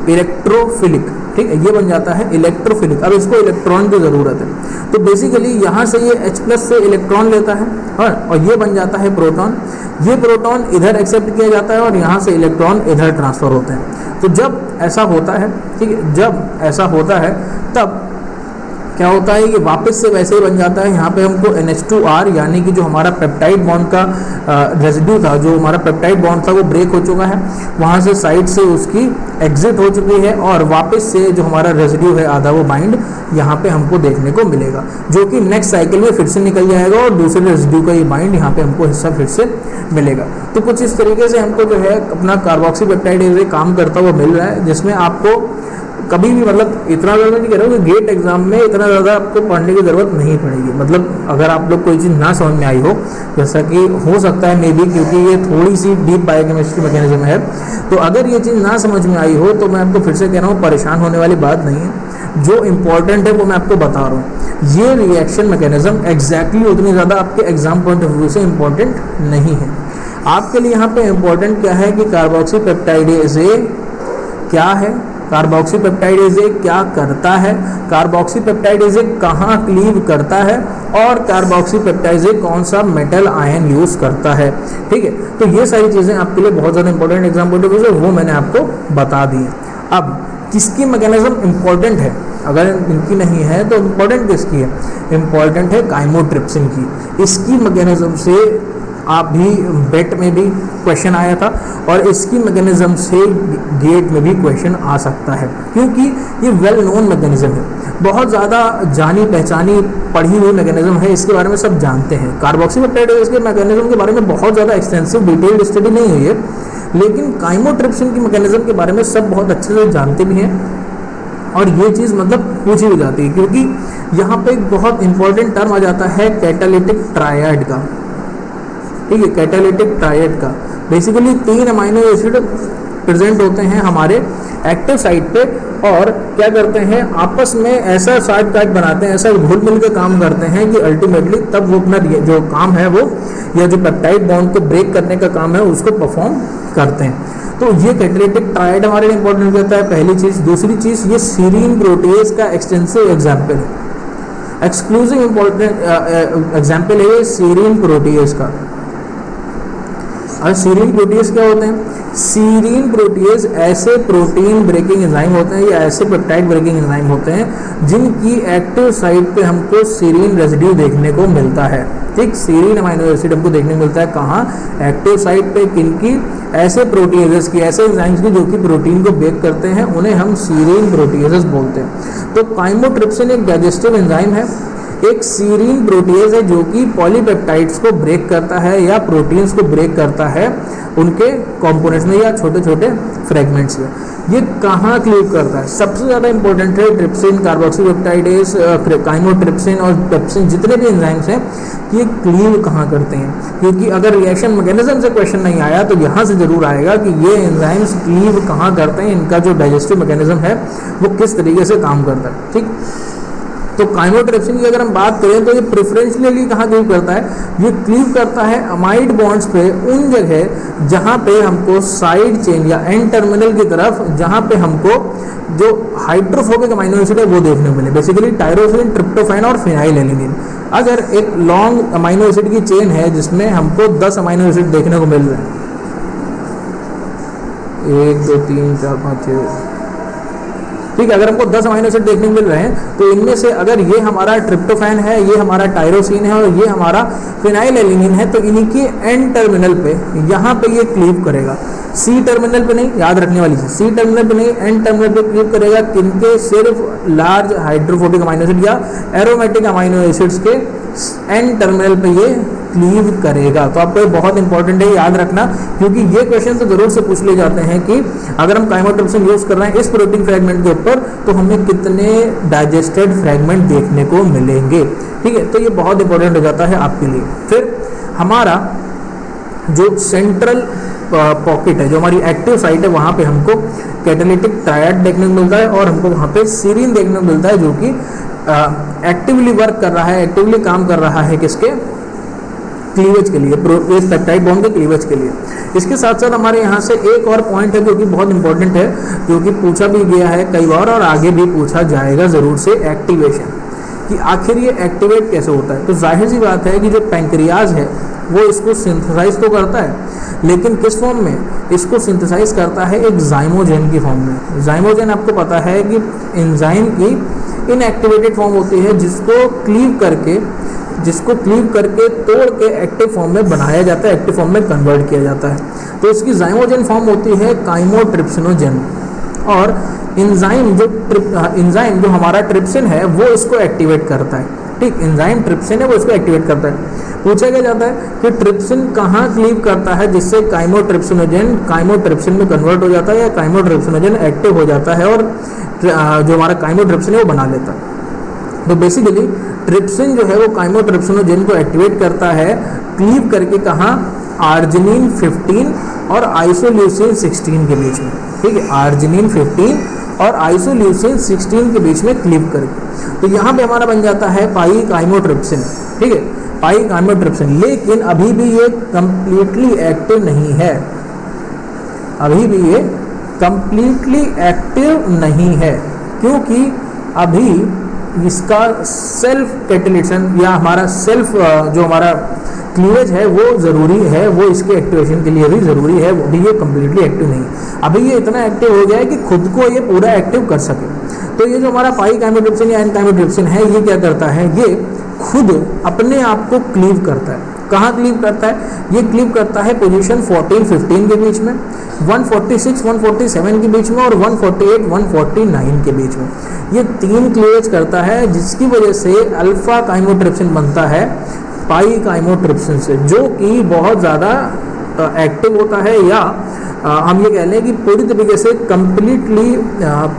इलेक्ट्रोफिलिक, ठीक है, ये बन जाता है इलेक्ट्रोफिलिक। अब इसको इलेक्ट्रॉन की ज़रूरत है, तो बेसिकली यहाँ से ये H+ से इलेक्ट्रॉन लेता है, हाँ, और ये बन जाता है प्रोटॉन। ये प्रोटॉन इधर एक्सेप्ट किया जाता है और यहाँ से इलेक्ट्रॉन इधर ट्रांसफ़र होते हैं। तो जब ऐसा होता है, ठीक है, जब ऐसा होता है तब क्या होता है, ये वापस से वैसे ही बन जाता है। यहाँ पे हमको NH2R यानी कि जो हमारा पेप्टाइड बॉन्ड का रेजिड्यू था, जो हमारा पेप्टाइड बॉन्ड था वो ब्रेक हो चुका है, वहाँ से साइड से उसकी एग्जिट हो चुकी है, और वापस से जो हमारा रेजिड्यू है आधा वो बाइंड यहाँ पे हमको देखने को मिलेगा, जो कि नेक्स्ट साइकिल में फिर से निकल जाएगा और दूसरे रेजिड्यू का ये बाइंड यहाँ पे हमको हिस्सा फिर से मिलेगा। तो कुछ इस तरीके से हमको जो है अपना कार्बोक्सी पेप्टाइड काम करता हुआ मिल रहा है, जिसमें आपको कभी भी, मतलब इतना ज़्यादा नहीं कह रहा हूँ कि गेट एग्जाम में इतना ज़्यादा आपको पढ़ने की ज़रूरत नहीं पड़ेगी। मतलब अगर आप लोग कोई चीज़ ना समझ में आई हो, जैसा कि हो सकता है मे बी, क्योंकि ये थोड़ी सी डीप बायोकेमिस्ट्री मैकेनिज्म है, तो अगर ये चीज़ ना समझ में आई हो तो मैं आपको फिर से कह रहा हूँ, परेशान होने वाली बात नहीं है। जो इम्पोर्टेंट है वो मैं आपको बता रहा हूँ। ये रिएक्शन मैकेनिज्म एग्जैक्टली उतनी ज़्यादा आपके एग्जाम पॉइंट ऑफ व्यू से इम्पोर्टेंट नहीं है। आपके लिए यहाँ पे इम्पोर्टेंट क्या है कि कार्बोक्सी पेप्टाइडेज क्या है, कार्बोक्सी पेप्टाइडेज क्या करता है, कार्बोक्सी पेप्टाइडेज कहाँ क्लीव करता है, और कार्बोक्सी पेप्टाइडेज कौन सा मेटल आयन यूज़ करता है, ठीक है। तो ये सारी चीज़ें आपके लिए बहुत ज़्यादा important exam point of view से वो मैंने आपको बता दी है। अब किसकी मैकेनिज्म इम्पॉर्टेंट है, अगर इनकी नहीं है तो इम्पॉर्टेंट किसकी है, इम्पॉर्टेंट है काइमोट्रिप्सिन की। इसकी मैकेनिज्म से आप भी बेट में भी क्वेश्चन आया था, और इसकी मैकेनिज्म से गेट में भी क्वेश्चन आ सकता है, क्योंकि ये वेल नोन मैकेनिज्म है, बहुत ज़्यादा जानी पहचानी पढ़ी हुई मैकेनिज्म है, इसके बारे में सब जानते हैं। कार्बोक्सी पेप्टाइडेज के मैकेनिज्म के बारे में बहुत ज़्यादा एक्सटेंसिव डिटेल्ड स्टडी नहीं हुई है, लेकिन काइमोट्रिप्सिन की मैकेनिज्म के बारे में सब बहुत अच्छे से जानते भी हैं, और ये चीज़ मतलब पूछी भी जाती है, क्योंकि यहाँ पे एक बहुत इंपॉर्टेंट टर्म आ जाता है कैटालिटिक ट्रायड का, ठीक है, कैटालिटिक ट्रायड का। बेसिकली 3 अमाइनो एसिड प्रेजेंट होते हैं हमारे एक्टिव साइट पे, और क्या करते हैं आपस में ऐसा साइड पैक बनाते हैं, ऐसा घुल मिल के काम करते हैं कि अल्टीमेटली तब वो अपना जो काम है वो, या जो पेप्टाइड बॉन्ड को ब्रेक करने का काम है उसको परफॉर्म करते हैं। तो ये कैटालिटिक ट्रायड हमारे लिए इंपॉर्टेंट रहता है, पहली चीज़। दूसरी चीज़, ये सीरीन प्रोटीएज का एक्सटेंसिव एग्जाम्पल है, एक्सक्लूसिव इंपॉर्टेंट एग्जाम्पल है ये सीरीन प्रोटीएज का। और सीरीन प्रोटीज क्या होते हैं? सीरीन प्रोटीज ऐसे प्रोटीन ब्रेकिंग एंजाइम होते हैं या ऐसे पेप्टाइड ब्रेकिंग एंजाइम होते हैं जिनकी एक्टिव साइट पे हमको सीरीन रेजिड्यू देखने को मिलता है। ठीक, सीरीन अमाइनो एसिड हमको देखने को मिलता है कहाँ? एक्टिव साइट पे। किनकी? ऐसे प्रोटीएजेस की, ऐसे एंजाइम्स की जो कि प्रोटीन को ब्रेक करते हैं, उन्हें हम सीरीन प्रोटीएजेस बोलते हैं। तो काइमोट्रिप्सिन एक डाइजेस्टिव एंजाइम है, एक सीरीन प्रोटीएज है जो कि पॉलीपेप्टाइड्स को ब्रेक करता है या प्रोटीन्स को ब्रेक करता है उनके कंपोनेंट्स में या छोटे छोटे फ्रेगमेंट्स में। ये कहाँ क्लीव करता है? सबसे ज़्यादा इंपॉर्टेंट है ट्रिप्सिन, कार्बोक्सीपेप्टाइडेज, काइमोट्रिप्सिन और पेप्सिन, जितने भी एंजाइम्स हैं ये क्लीव कहाँ करते हैं। क्योंकि अगर रिएक्शन मैकेनिज्म से क्वेश्चन नहीं आया तो यहाँ से जरूर आएगा कि ये एंजाइम्स क्लीव कहाँ करते हैं, इनका जो डाइजेस्टिव मैकेनिज्म है वो किस तरीके से काम करता है। ठीक, तो काइमोट्रिप्सिन की अगर हम बात करें तो ये प्रेफरेंशियली कहाँ क्लीव करता है? ये क्लीव करता है अमाइड बॉन्ड्स पे उन जगह जहाँ पे हमको साइड चेन या एंड टर्मिनल की तरफ, जहाँ पे हमको जो हाइड्रोफोबिक अमाइनो एसिड है वो देखने को मिले, बेसिकली टायरोसिन, ट्रिप्टोफैन और फिनाइलएलेनिन। अगर एक लॉन्ग अमाइनो एसिड की चेन है जिसमें हमको 10 अमाइनो एसिड देखने को मिल रहे हैं, 1 2 3 4 5 6, ठीक है, अगर हमको 10 अमाइनो एसिड देखने को मिल रहे हैं तो इनमें से अगर ये हमारा ट्रिप्टोफैन है, ये हमारा टायरोसिन है और ये हमारा फिनाइलएलेनिन है, तो इनकी एंड टर्मिनल पे यहाँ पे ये क्लीव करेगा। सी टर्मिनल पे नहीं, याद रखने वाली चीज, सी टर्मिनल पे नहीं, एंड टर्मिनल पे क्लीव करेगा। किनके? सिर्फ लार्ज हाइड्रोफोबिक अमाइनो एसिड या एरोमेटिक अमाइनो एसिड्स के एंड टर्मिनल पे ये क्लीव करेगा। तो आपको ये बहुत इंपॉर्टेंट है, याद रखना, क्योंकि ये क्वेश्चन तो जरूर से पूछ ले जाते हैं कि अगर हम काइमोट्रिप्सिन यूज कर रहे हैं इस प्रोटीन फ्रेगमेंट के ऊपर तो हमें कितने डाइजेस्टेड फ्रेगमेंट देखने को मिलेंगे। ठीक है, तो ये बहुत इंपॉर्टेंट हो जाता है आपके लिए। फिर हमारा जो सेंट्रल पॉकेट है, जो हमारी एक्टिव साइट है, वहाँ पे हमको कैटालिटिक ट्रायड देखने को मिलता है और हमको वहाँ पे सीरीन देखने को मिलता है जो कि एक्टिवली वर्क कर रहा है, एक्टिवली काम कर रहा है किसके? क्लीवेज के लिए, प्रोटीज पेप्टाइड बॉन्ड के क्लीवेज के लिए। इसके साथ साथ हमारे यहाँ से एक और पॉइंट है जो कि बहुत इंपॉर्टेंट है, जो कि पूछा भी गया है कई बार और आगे भी पूछा जाएगा ज़रूर से, एक्टिवेशन, कि आखिर ये एक्टिवेट कैसे होता है। तो जाहिर सी बात है कि जो पैंक्रियाज है वो इसको सिंथेसाइज तो करता है, लेकिन किस फॉर्म में? इसको सिंथेसाइज करता है एक जाइमोजेन की फॉर्म में। जाइमोजेन आपको पता है कि एंजाइम की इनएक्टिवेटेड फॉर्म होती है जिसको क्लीव करके तोड़ के एक्टिव फॉर्म में बनाया जाता है, एक्टिव फॉर्म में कन्वर्ट किया जाता है। तो इसकी जाइमोजेन फॉर्म होती है काइमोट्रिप्सिनोजेन, और एंजाइम जो हमारा ट्रिप्सिन है वो इसको एक्टिवेट करता है। ठीक, एंजाइम ट्रिप्सिन है वो इसको एक्टिवेट करता है। पूछा क्या जाता है कि ट्रिप्सिन कहाँ क्लीव करता है जिससे काइमोट्रिप्सिन में कन्वर्ट हो जाता है या काइमोट्रिप्सिनोजेन एक्टिव हो जाता है और जो हमारा काइमोट्रिप्सिन है वो बना लेता है। तो बेसिकली ट्रिप्सिन जो है वो काइमोट्रिप्सिनोजेन को एक्टिवेट करता है, क्लीव करके कहाँ? आर्जिनिन 15 और आइसोल्यूसिन 16 के बीच में। ठीक है, आर्जिनिन 15 और आइसोल्यूसिन 16 के बीच में क्लीव करके, तो यहाँ पे हमारा बन जाता है पाई काइमोट्रिप्सिन। ठीक है, पाई काइमोट्रिप्सिन, लेकिन अभी भी ये कंप्लीटली एक्टिव नहीं है, अभी भी ये कंप्लीटली एक्टिव नहीं है, क्योंकि अभी इसका सेल्फ कैटालिटिशन या हमारा सेल्फ जो हमारा क्लीवेज है वो ज़रूरी है, वो इसके एक्टिवेशन के लिए भी ज़रूरी है, वो भी ये कम्प्लीटली एक्टिव नहीं है। अभी ये इतना एक्टिव हो गया है कि खुद को ये पूरा एक्टिव कर सके। तो ये जो हमारा पाई काइमोट्रिप्सिन या एन काइमोट्रिप्सिन है, ये क्या करता है? ये खुद अपने आप को क्लीव करता है। कहाँ क्लीव करता है? ये क्लीव करता है पोजीशन 14-15 के बीच में, 146-147 के बीच में और 148-149 के बीच में। ये 3 क्लीवेज करता है, जिसकी वजह से अल्फा काइमोट्रिप्सिन बनता है पाई काइमोट्रिप्सिन से, जो कि बहुत ज़्यादा एक्टिव होता है, या हम ये कह लें कि पूरी तरीके से कंप्लीटली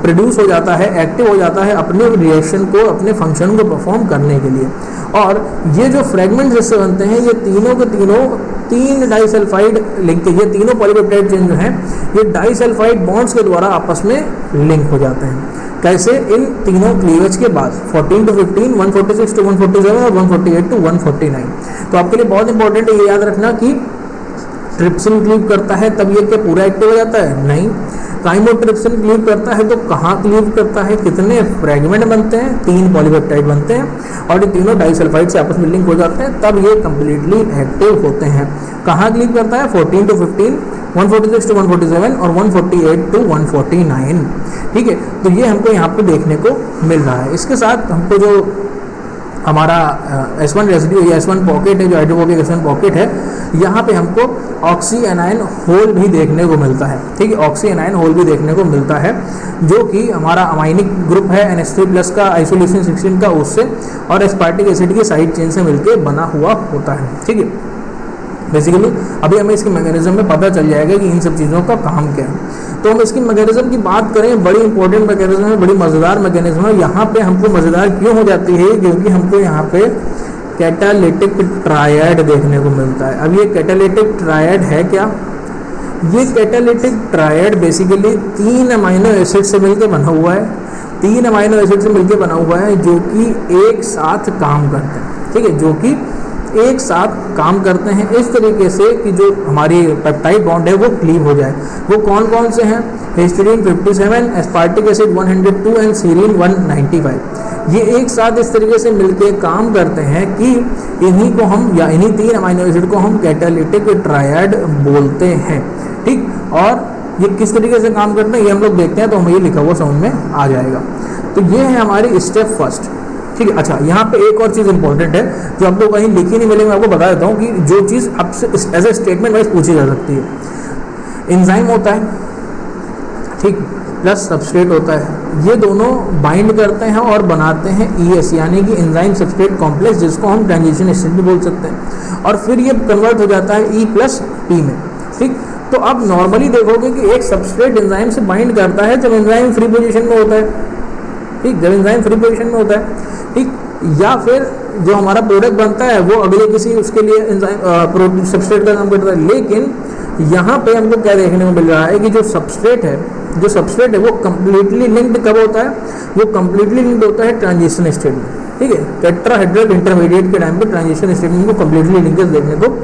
प्रोड्यूस हो जाता है, एक्टिव हो जाता है अपने रिएक्शन को, अपने फंक्शन को परफॉर्म करने के लिए। और ये जो फ्रेगमेंट्स जिससे बनते हैं, ये तीनों के तीनों 3 डाइसल्फाइड लिंक, ये तीनों पॉलीपेप्टाइड चेन जो हैं ये डाइसल्फाइड बॉन्ड्स के द्वारा आपस में लिंक हो जाते हैं। कैसे? इन तीनों क्लीवेज के बाद 14 to 15, 146 to 147 और 148 to 149। तो आपके लिए बहुत इंपॉर्टेंट है ये याद रखना कि ट्रिप्सिन क्लीव करता है तब ये क्या पूरा एक्टिव हो जाता है? नहीं, काइमोट्रिप्सिन क्लीव करता है तो कहाँ क्लीव करता है, कितने फ्रेगमेंट बनते हैं, 3 पॉलीपेप्टाइड बनते हैं और ये तीनों डाइसल्फाइड से आपस में लिंक हो जाते हैं, तब ये कंप्लीटली एक्टिव होते हैं। कहाँ क्लीव करता है, 14 to 15, 146 to 147 और 148 to 149। ठीक है, तो ये हमको यहाँ पे देखने को मिल रहा है। इसके साथ हमको जो हमारा S1 रेसिड्यू या S1 पॉकेट है, जो हाइड्रोफोबिक S1 पॉकेट है, यहाँ पे हमको ऑक्सी एनायन होल भी देखने को मिलता है। ठीक है, ऑक्सी एनायन होल भी देखने को मिलता है, जो कि हमारा अमाइनिक ग्रुप है NH3+ का आइसोलेशन 16 का, उससे और एस्पार्टिक एसिड की साइड चेन से मिलकर बना हुआ होता है। ठीक है, बेसिकली अभी हमें इसके मैकेनिज्म में पता चल जाएगा कि इन सब चीज़ों का काम क्या है। तो हम इसकी मैकेनिज्म की बात करें, बड़ी इंपॉर्टेंट मैकेनिज्म है, बड़ी मज़ेदार मैकेनिज्म है। यहाँ पे हमको मज़ेदार क्यों हो जाती है, क्योंकि हमको यहाँ पे कैटालिटिक ट्रायड देखने को मिलता है। अब ये कैटालिटिक ट्रायड है क्या, ये catalytic triad basically 3 amino acid से मिलकर बना हुआ है, 3 अमाइनो एसिड से मिलकर बना हुआ है, जो कि एक साथ काम करते हैं। ठीक है, जो कि एक साथ काम करते हैं इस तरीके से कि जो हमारी पेप्टाइड बॉन्ड है वो क्लीव हो जाए। वो कौन कौन से हैं, histidine 57, aspartic acid 102 and serine 195। ये एक साथ इस तरीके से मिलके काम करते हैं कि इन्हीं को हम, या इन्हीं 3 अमाइनो एसिड को हम कैटालिटिक ट्रायड बोलते हैं। ठीक, और ये किस तरीके से काम करते हैं ये हम लोग देखते हैं, तो हमें ये लिखा हुआ समझ में आ जाएगा। तो ये है हमारी स्टेप फर्स्ट। ठीक है, अच्छा यहाँ पे एक और चीज़ इंपॉर्टेंट है जो आपको कहीं लिखी नहीं मिलेगी, मैं आपको बता देता हूँ कि जो चीज़ आपसे एज ए स्टेटमेंट वाइज पूछी जा सकती है। एंजाइम होता है, ठीक, प्लस सबस्ट्रेट होता है, ये दोनों बाइंड करते हैं और बनाते हैं ES यानी कि एंजाइम सबस्ट्रेट कॉम्प्लेक्स, जिसको हम ट्रांजिशन स्टेट भी बोल सकते हैं, और फिर ये कन्वर्ट हो जाता है E+P में। ठीक, तो अब नॉर्मली देखोगे कि एक सबस्ट्रेट एंजाइम से बाइंड करता है जब एंजाइम फ्री पोजीशन में होता है। ठीक, जब एंजाइम फ्री पोजीशन में होता है, ठीक, या फिर जो हमारा प्रोडक्ट बनता है वो अगले किसी उसके लिए एंजाइम सबस्ट्रेट का काम करता है। लेकिन यहाँ पे हमको क्या देखने को मिल रहा है कि जो सबस्ट्रेट है वो कम्प्लीटली लिंक्ड कब होता है, वो कम्प्लीटली लिंक्ड होता है ट्रांजिशन स्टेट में। ठीक है, टेट्राहेड्रल इंटरमीडिएट के टाइम पे ट्रांजिशन स्टेट में कम्प्लीटली लिंकेज देखने को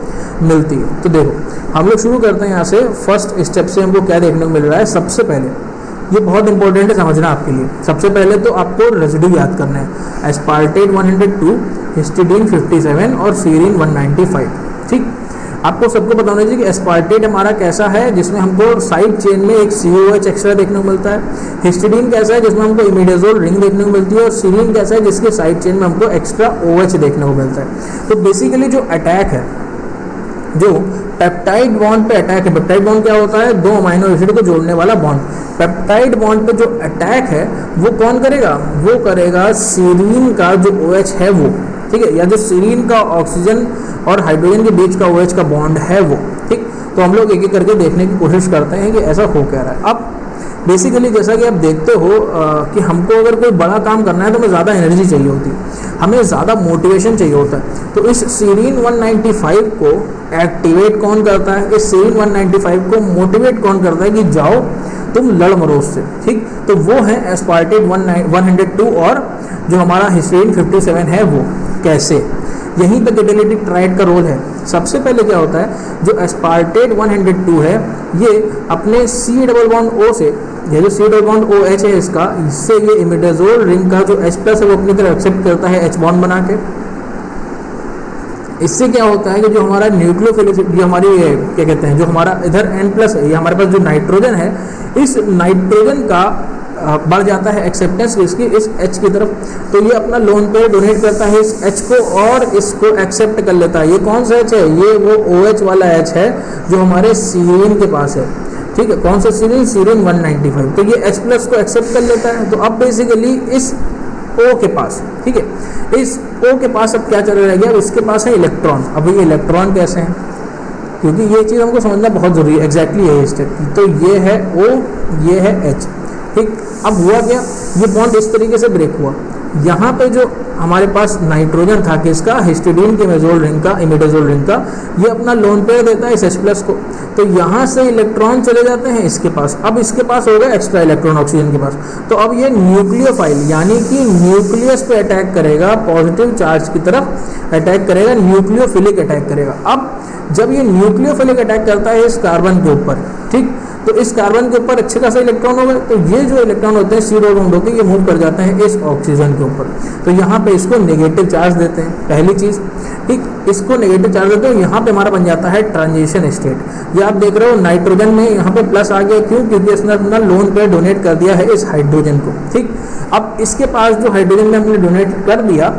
मिलती है। तो देखो हम लोग शुरू करते हैं यहाँ से, फर्स्ट स्टेप से हमको क्या देखने को मिल रहा है। सबसे पहले ये बहुत इंपॉर्टेंट है समझना आपके लिए। सबसे पहले तो आपको रेसिड्यू याद करना है, एस्पार्टेट 102, हिस्टीडीन 57 और सीरीन 195। ठीक, आपको सबको बताना चाहिए कि एस्पार्टेट हमारा कैसा है, जिसमें हमको साइड चेन में एक COH एक्स्ट्रा देखने को मिलता है। हिस्टीडीन कैसा है, जिसमें हमको इमिडाजोल रिंग देखने को मिलती है। और सीरीन कैसा है, जिसके साइड चेन में हमको एक्स्ट्रा OH देखने को मिलता है। तो बेसिकली जो अटैक है, जो पेप्टाइड बॉन्ड पे अटैक है, पेप्टाइड बॉन्ड क्या होता है, 2 अमाइनो एसिड को जोड़ने वाला बॉन्ड। पेप्टाइड बॉन्ड पे जो अटैक है वो कौन करेगा, वो करेगा सीरीन का जो OH है वो। ठीक है, या जो सीरीन का ऑक्सीजन और हाइड्रोजन के बीच का OH का बॉन्ड है वो। ठीक, तो हम लोग एक एक करके देखने की कोशिश करते हैं कि ऐसा हो क्या रहा है। अब बेसिकली जैसा कि आप देखते हो कि हमको अगर कोई बड़ा काम करना है तो हमें ज़्यादा एनर्जी चाहिए होती है, हमें ज़्यादा मोटिवेशन चाहिए होता है। तो इस सीरीन 195 को एक्टिवेट कौन करता है, इस सीरीन 195 को मोटिवेट कौन करता है कि जाओ तुम लड़ मरो उससे। ठीक, तो वो है एस्पार्टेट 102 और जो हमारा हिस्टीडीन 57 है वो। कैसे, यहीं पर कैटालिटिक ट्रायड का रोल है। सबसे पहले क्या होता है, जो एस्पार्टेट 102 है ये अपने C+O से, ये जो C+OH है इसका, इससे ये इमिडाजोल रिंग का जो H+ है वो अपनी तरफ एक्सेप्ट करता है H बॉन्ड बना के। इससे क्या होता है कि जो हमारा न्यूक्लियोफिलिक, जो हमारी क्या कहते हैं, जो हमारा इधर N+ है, ये हमारे पास जो नाइट्रोजन है, इस नाइट्रोजन का बढ़ जाता है एक्सेप्टेंस इसकी इस H की तरफ। तो ये अपना लोन पे डोनेट करता है इस H को और इसको एक्सेप्ट कर लेता है। ये कौन सा H है, ये वो OH वाला H है जो हमारे सीरीन के पास है। ठीक है, कौन सा सीरीन, सीरीन 195। तो ये H+ को एक्सेप्ट कर लेता है। तो अब बेसिकली इस O के पास, ठीक है, इस O के पास अब क्या चल रह गया, इसके पास है इलेक्ट्रॉन। अब ये इलेक्ट्रॉन कैसे हैं, क्योंकि ये चीज़ हमको समझना बहुत ज़रूरी है। एग्जैक्टली यही स्टेप। तो ये है O, ये है H। ठीक, अब हुआ क्या, ये बॉन्ड इस तरीके से ब्रेक हुआ। यहाँ पे जो हमारे पास नाइट्रोजन था किसका, हिस्टीडीन के मेजोल रिंग का, इमिडाजोल रिंग का, ये अपना लोन पेयर देता है इस H+ को। तो यहाँ से इलेक्ट्रॉन चले जाते हैं इसके पास। अब इसके पास होगा एक्स्ट्रा इलेक्ट्रॉन ऑक्सीजन के पास। तो अब ये न्यूक्लियोफाइल यानी कि न्यूक्लियस पे अटैक करेगा, पॉजिटिव चार्ज की तरफ अटैक करेगा, न्यूक्लियोफिलिक अटैक करेगा। अब जब ये न्यूक्लियोफिलिक अटैक करता है इस कार्बन के ऊपर, ठीक, तो इस कार्बन के ऊपर अच्छे खासा इलेक्ट्रॉन हो गए, तो ये जो इलेक्ट्रॉन होते हैं सी डॉट बॉन्ड होकर ये मूव कर जाते हैं इस ऑक्सीजन के ऊपर। तो यहाँ पे इसको नेगेटिव चार्ज देते हैं, पहली चीज़, ठीक, इसको नेगेटिव चार्ज देते हैं। यहाँ पे हमारा बन जाता है ट्रांजिशन स्टेट। ये आप देख रहे हो नाइट्रोजन में यहाँ पे प्लस आ गया, क्यों? क्योंकि इसने अपना लोन पेयर डोनेट कर दिया है इस हाइड्रोजन को, ठीक। अब इसके पास जो हाइड्रोजन ने हमने डोनेट कर दिया,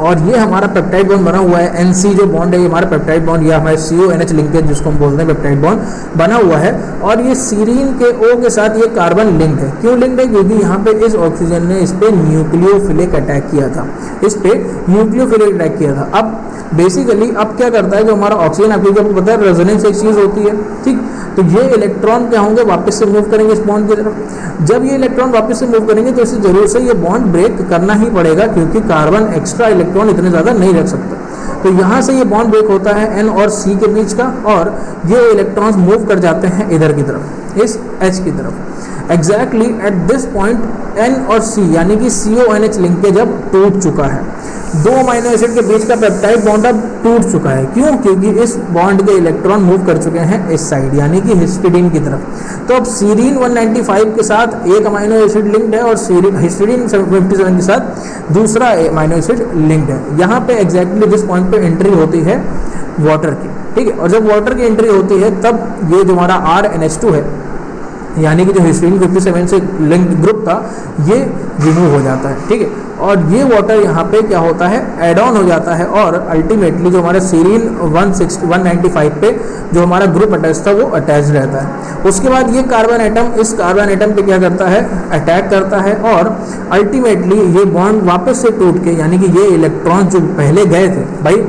और ये हमारा पेप्टाइड बॉन्ड बना हुआ है, NC जो बॉन्ड है ये हमारा पेप्टाइड बॉन्ड या हमारे CONH लिंकेज जिसको हम बोलते हैं पेप्टाइड बॉन्ड बना हुआ है। और ये सीरीन के O के साथ ये कार्बन लिंक्ड है। क्यों लिंक्ड है? क्योंकि यहाँ पे इस ऑक्सीजन ने इस पे न्यूक्लियोफिलिक अटैक किया था, इस पे न्यूक्लियोफिलिक अटैक किया था। अब बेसिकली अब क्या करता है, जो हमारा ऑक्सीजन, आपको पता है रेजोनेंस एक चीज़ होती है, ठीक। तो ये इलेक्ट्रॉन क्या होंगे, वापस से मूव करेंगे इस बॉन्ड की तरफ। जब ये इलेक्ट्रॉन वापस से मूव करेंगे तो इसे जरूर से ये बॉन्ड ब्रेक करना ही पड़ेगा, क्योंकि कार्बन एक्स्ट्रा इलेक्ट्रॉन इतने ज़्यादा नहीं रख सकता। तो यहाँ से ये बॉन्ड ब्रेक होता है N और C के बीच का, और ये इलेक्ट्रॉन्स मूव कर जाते हैं इधर की तरफ, इस H की तरफ। Exactly at this point N और C यानी कि CONH लिंकेज अब टूट चुका है। दो अमीनो एसिड के बीच का पेप्टाइड बॉन्ड अब टूट चुका है। क्यों? क्योंकि इस बॉन्ड के इलेक्ट्रॉन मूव कर चुके हैं इस साइड यानी कि हिस्टिडीन की तरफ। तो अब सीरीन 195 के साथ एक अमीनो एसिड लिंक्ड है और हिस्टिडीन 57 के साथ दूसरा अमीनो एसिड लिंक्ड है। यहाँ पे एग्जैक्टली दिस पॉइंट पे एंट्री होती है वाटर की, ठीक है। और जब वाटर की एंट्री होती है तब ये जो हमारा RNH2 है यानी कि जो हिस्टीडीन 57 से लिंक्ड ग्रुप था ये रिमूव हो जाता है, ठीक है। और ये वाटर यहाँ पे क्या होता है, एड ऑन हो जाता है, और अल्टीमेटली जो हमारा सीरीन 195 पे जो हमारा ग्रुप अटैच था वो अटैच रहता है। उसके बाद ये कार्बन एटम इस कार्बन एटम पे क्या करता है, अटैक करता है, और अल्टीमेटली ये बॉन्ड वापस से टूट के, यानी कि ये इलेक्ट्रॉन जो पहले गए थे, भाई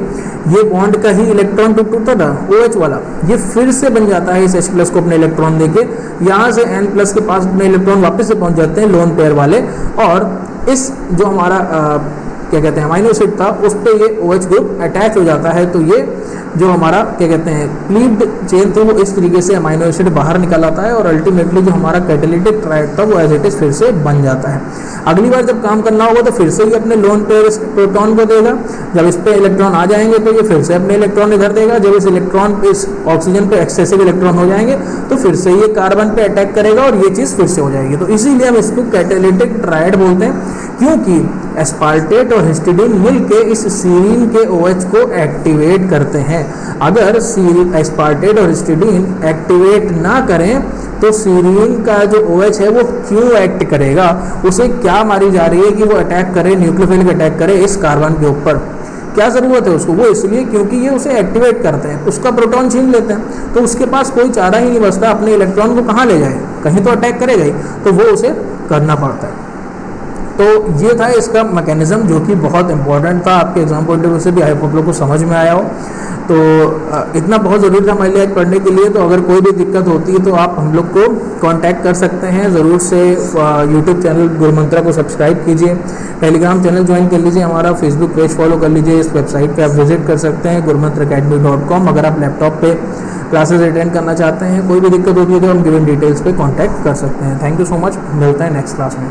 ये बॉन्ड का ही इलेक्ट्रॉन टूटता था OH वाला, ये फिर से बन जाता है इस H+ को अपने इलेक्ट्रॉन देके। यहाँ से N+ के पास अपने इलेक्ट्रॉन वापस से पहुँच जाते हैं लोन पेयर वाले, और इस जो हमारा क्या कहते हैं अमीनो एसिड था उस पर ये OH ग्रुप अटैच हो जाता है। तो ये जो हमारा क्या कहते हैं क्लीव्ड चेन थी वो इस तरीके से अमीनो एसिड बाहर निकल आता है, और अल्टीमेटली जो हमारा कैटालिटिक ट्रायड था वो एज इट इज फिर से बन जाता है। अगली बार जब काम करना होगा तो फिर से ये अपने लोन पेयर इस प्रोटॉन को देगा। जब इस पे इलेक्ट्रॉन आ जाएंगे तो ये फिर से अपने इलेक्ट्रॉन इधर देगा। जब इस इलेक्ट्रॉन पे इस ऑक्सीजन पे एक्सेसिव इलेक्ट्रॉन हो जाएंगे तो फिर से ये कार्बन पे अटैक करेगा और ये चीज़ फिर से हो जाएगी। तो इसीलिए हम इसको कैटालिटिक ट्रायड बोलते हैं, क्योंकि एस्पार्टेट और हिस्टिडीन मिलके इस सीरीन के OH को एक्टिवेट करते हैं। अगर सीरीन एस्पार्टेट और हिस्टिडीन एक्टिवेट ना करें तो सीरीन का जो OH है वो क्यों एक्ट करेगा, उसे क्या मारी जा रही है कि वो अटैक करे, न्यूक्लियोफिलिक अटैक करे इस कार्बन के ऊपर, क्या ज़रूरत है उसको? वो इसलिए क्योंकि ये उसे एक्टिवेट करते हैं, उसका प्रोटॉन छीन लेते हैं। तो उसके पास कोई चारा ही नहीं बचता, अपने इलेक्ट्रॉन को कहाँ ले जाए, कहीं तो अटैक करेगा ही, तो वो उसे करना पड़ता है। तो ये था इसका मैकेनिज्म जो कि बहुत इंपॉर्टेंट था, आपके एग्जाम पॉइंट ऑफ व्यू से भी आई होप आप लोग को समझ में आया हो। तो इतना बहुत ज़रूरी था हमारे लिए आज पढ़ने के लिए। तो अगर कोई भी दिक्कत होती है तो आप हम लोग को कांटेक्ट कर सकते हैं। ज़रूर से यूट्यूब चैनल गुरुमंत्रा को सब्सक्राइब कीजिए, टेलीग्राम चैनल ज्वाइन कर लीजिए, हमारा फेसबुक पेज फॉलो कर लीजिए, इस वेबसाइट पे आप विजिट कर सकते हैं gurmantraacademy.com। अगर आप लैपटॉप पे क्लासेस अटेंड करना चाहते हैं, कोई भी दिक्कत होती है तो हम गिवन डिटेल्स पे कांटेक्ट कर सकते हैं। थैंक यू सो मच, मिलते हैं नेक्स्ट क्लास में।